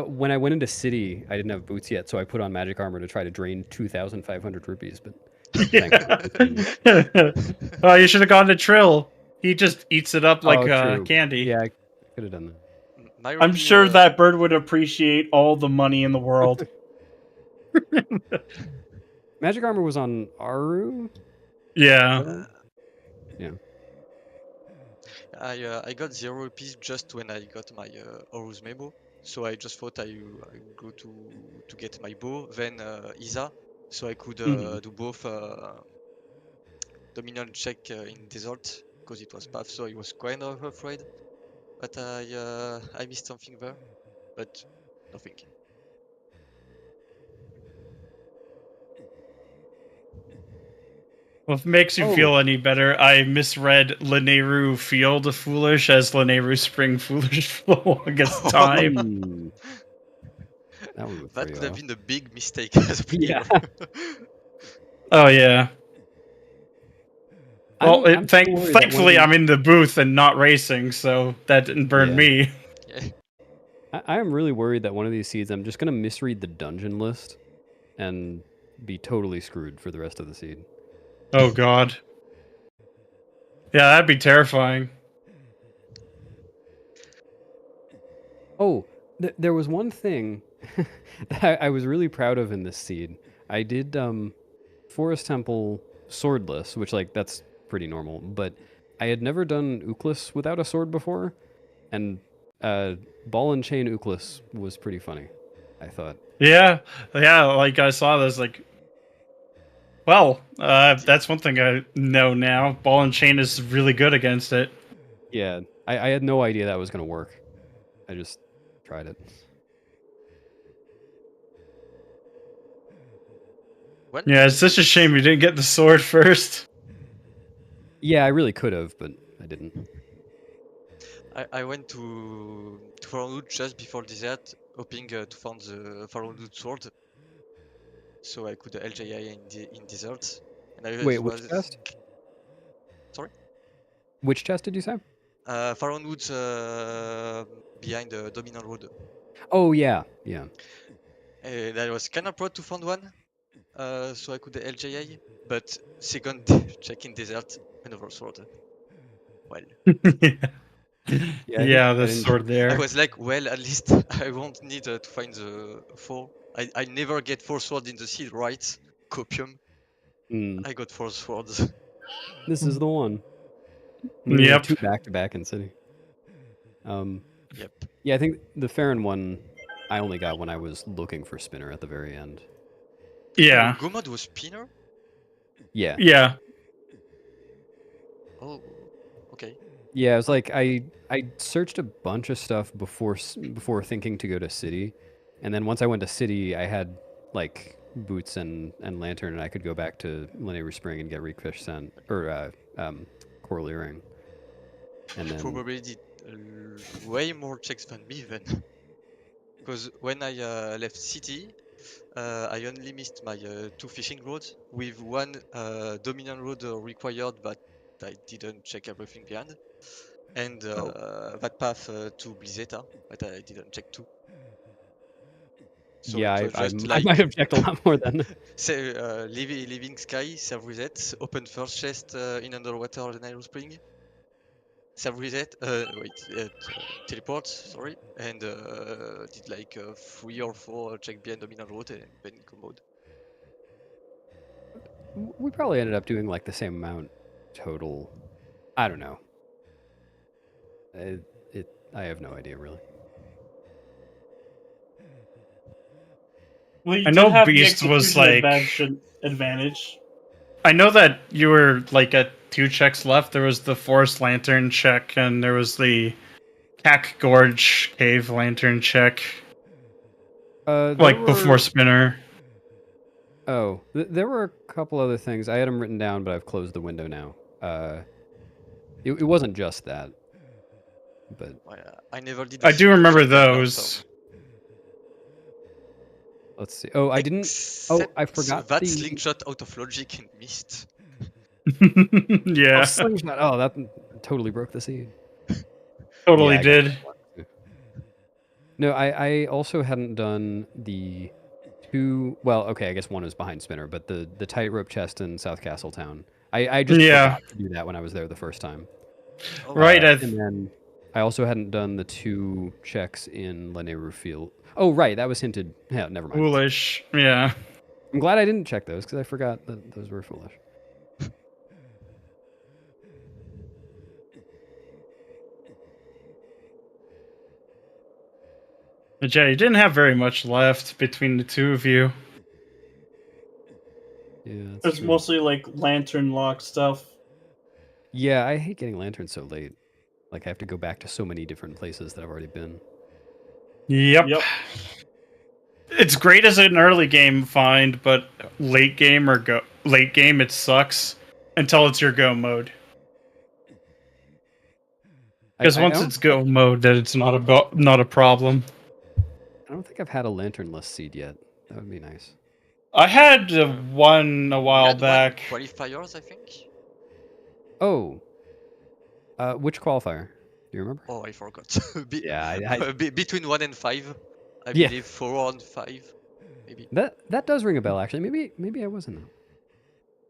when I went into city, I didn't have boots yet, so I put on magic armor to try to drain 2,500 rupees, but Oh, you should have gone to Trill. He just eats it up like true. candy. Yeah, I could have done that. I'm sure that bird would appreciate all the money in the world. Magic armor was on Aru? Yeah. Yeah. I got 0 rupees just when I got my Horus memo, so I just thought I would go to get my bow, then Isa, so I could do both Dominion check in desert because it was path, so I was kind of afraid, but I missed something there, but nothing. Well, if it makes you feel any better, I misread Lineru Field Foolish as Lineru Spring Foolish flow against time. That could have been a big mistake as a player. Yeah. Oh yeah. Well, thankfully I'm in the booth and not racing, so that didn't burn me. Yeah. I am really worried that one of these seeds, I'm just going to misread the dungeon list and be totally screwed for the rest of the seed. Oh god. Yeah, that'd be terrifying. Oh, there was one thing that I was really proud of in this seed. I did Forest Temple swordless, which like that's pretty normal, but I had never done Uklis without a sword before, and ball and chain Uklis was pretty funny, I thought. Yeah, like I saw this, like, well, that's one thing I know now. Ball and chain is really good against it. Yeah, I had no idea that was going to work. I just tried it. What? Yeah, it's such a shame you didn't get the sword first. Yeah, I really could have, but I didn't. I went to Farwood just before desert, hoping to find the Farwood sword, so I could LJI in desert. And Wait, which chest? Sorry? Which chest did you say? Farwood's behind the Dominant Road. Oh, yeah, yeah. And I was kind of proud to find one, so I could LJI, but second check in desert, another sword. Well. Yeah, the sword there. I was like, well, at least I won't need to find the 4. I never get 4 swords in the seed, right? Copium. I got 4 swords. This is the one. We have 2 back-to-back in city. Yep. Yeah, I think the Farron one, I only got when I was looking for Spinner at the very end. Yeah. Go mode was spinner? Yeah. Yeah. Oh, okay. Yeah, it was like I searched a bunch of stuff before thinking to go to city, and then once I went to city, I had like boots and lantern, and I could go back to Linear Spring and get Reekfish scent or coral earring, and You then probably did way more checks than me then. Because when I left city, I only missed my 2 fishing roads, with one dominant road required, but I didn't check everything behind. And that path to Blizzeta, but I didn't check too. So yeah, it was just I might like have checked a lot more then. say, leaving sky, save reset, open first chest in underwater Nile Spring, save reset, teleport, sorry, and did like 3 or 4 check behind dominant road and then go mode. We probably ended up doing like the same amount total. I don't know. I have no idea really. Well, you I did know have the Beast was execution like. advantage. I know that you were like at 2 checks left. There was the Forest Lantern check, and there was the Cack Gorge Cave Lantern check. There Like before were Spinner. there were a couple other things. I had them written down, but I've closed the window now. It wasn't just that, but I never did. I do remember Speedrun, those. let's see. Oh, I didn't. Oh, I Except forgot that the slingshot out of logic and missed. oh, Yeah, slingshot. Oh, that totally broke the seed. totally Yeah, I got did. that one too. No, I also hadn't done the two. Well, okay, I guess one was behind Spinner, but the tightrope chest in South Castletown. I just Yeah. forgot to do that when I was there the first time. Oh, Right, And then I also hadn't done the 2 checks in Lanayru Field. Oh, right, that was hinted. Yeah, never mind. Foolish. Yeah. I'm glad I didn't check those because I forgot that those were foolish. But yeah, you didn't have very much left between the two of you. Yeah, that's It's true. mostly like lantern lock stuff. Yeah, I hate getting lanterns so late. Like I have to go back to so many different places that I've already been. Yep. Yep. It's great as an early game find, but late game it sucks until it's your go mode. Because once don't it's go mode, that it's not a problem. I don't think I've had a lanternless seed yet. That would be nice. I had one a we while had back. qualifiers, I think. Oh, which qualifier? Do you remember? Oh, I forgot. Yeah, Between 1 and 5, I Yeah. believe 4 and 5, maybe. that does ring a bell actually. Maybe I wasn't.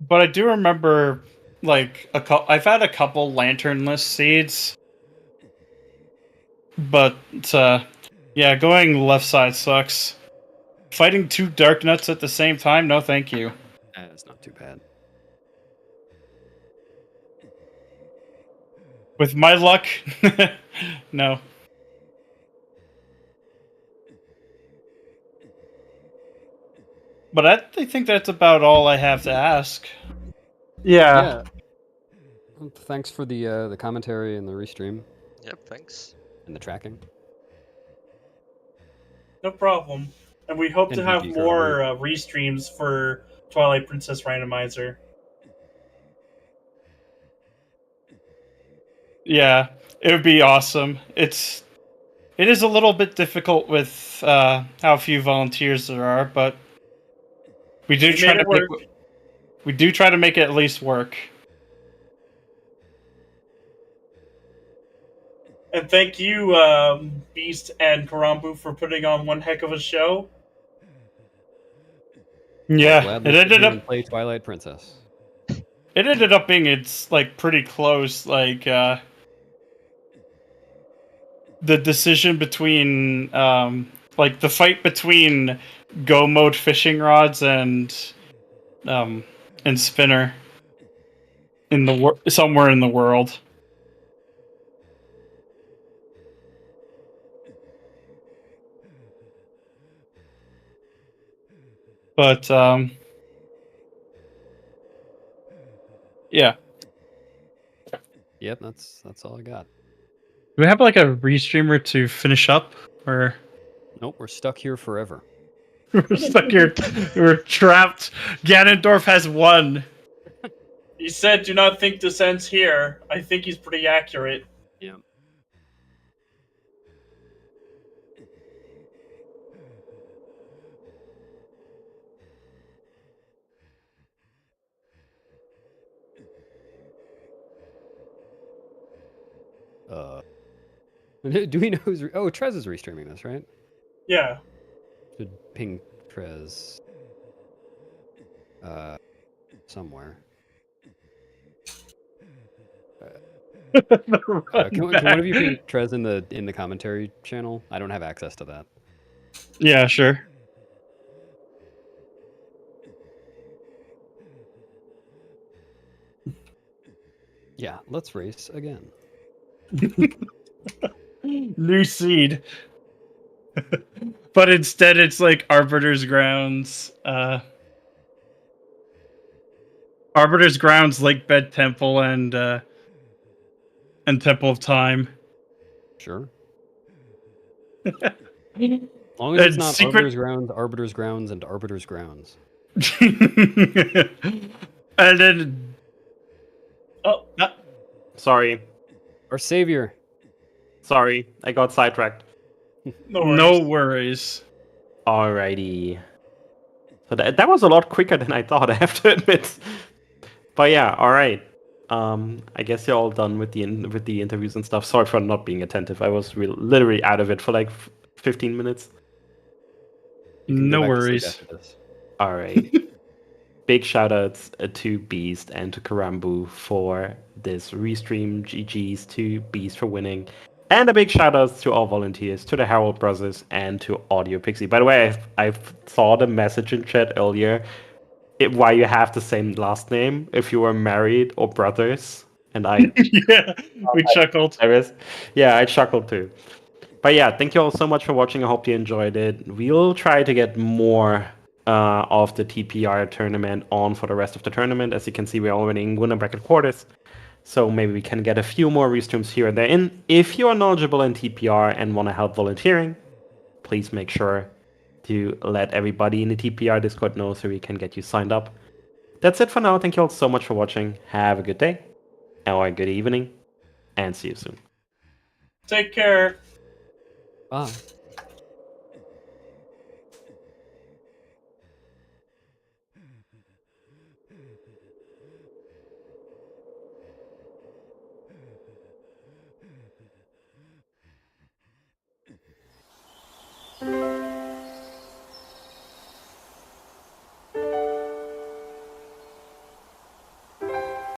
But I do remember, like, I've had a couple lanternless seeds. But, yeah, going left side sucks. Fighting 2 dark nuts at the same time? No, thank you. That's not too bad. With my luck, no. But I think that's about all I have to ask. Yeah. Well, thanks for the commentary and the restream Yep, thanks. and the tracking. No problem. And we hope to And have GG more Korambu. restreams for Twilight Princess Randomizer. Yeah, it would be awesome. It is a little bit difficult with how few volunteers there are, but we do We try made to it work. we do try to make it at least work. And thank you, Beast and Korambu, for putting on one heck of a show. Yeah, Gladly it sit ended here up and play Twilight Princess. being it's like pretty close. Like the decision between like the fight between go mode fishing rods and spinner in the somewhere in the world. But yeah. Yep, that's all I got. Do we have like a restreamer to finish up, or Nope, we're stuck here forever. we're stuck here? We're trapped. Ganondorf has won. He said, "Do not think this ends here." I think he's pretty accurate. Yeah. Do we know who's? Oh, Trez is restreaming this, right? Yeah. Should ping Trez. Somewhere. Can one of you ping Trez in the commentary channel? I don't have access to that. Yeah, sure. Yeah, let's race again. New seed. But instead it's like Arbiter's Grounds, Arbiter's Grounds, Lake Bed Temple, and Temple of Time. Sure. As long as it's And not secret- Arbiter's Grounds, and Arbiter's Grounds. And then Oh, Sorry. Our savior. Sorry. I got sidetracked. no worries. no worries. Alrighty. So that was a lot quicker than I thought, I have to admit. But yeah, alright. I guess you're all done with the interviews and stuff. Sorry for not being attentive. I was literally out of it for like 15 minutes. You can go No back to sleep worries. after this. Alright. Big shout outs to Beast and to Korambu for this restream. GG's to Beast for winning. And a big shout outs to all volunteers, to the Harold Brothers and to Audio Pixie. By the way, I saw the message in chat earlier why you have the same last name if you were married or brothers. And I Yeah, we chuckled. yeah, I chuckled too. But yeah, thank you all so much for watching. I hope you enjoyed it. We'll try to get more of the TPR tournament on for the rest of the tournament. As you can see, we're already in winner bracket quarters. So maybe we can get a few more restreams here and there. And if you are knowledgeable in TPR and want to help volunteering, please make sure to let everybody in the TPR Discord know so we can get you signed up. That's it for now. Thank you all so much for watching. Have a good day or a good evening, and see you soon. Take care. Bye.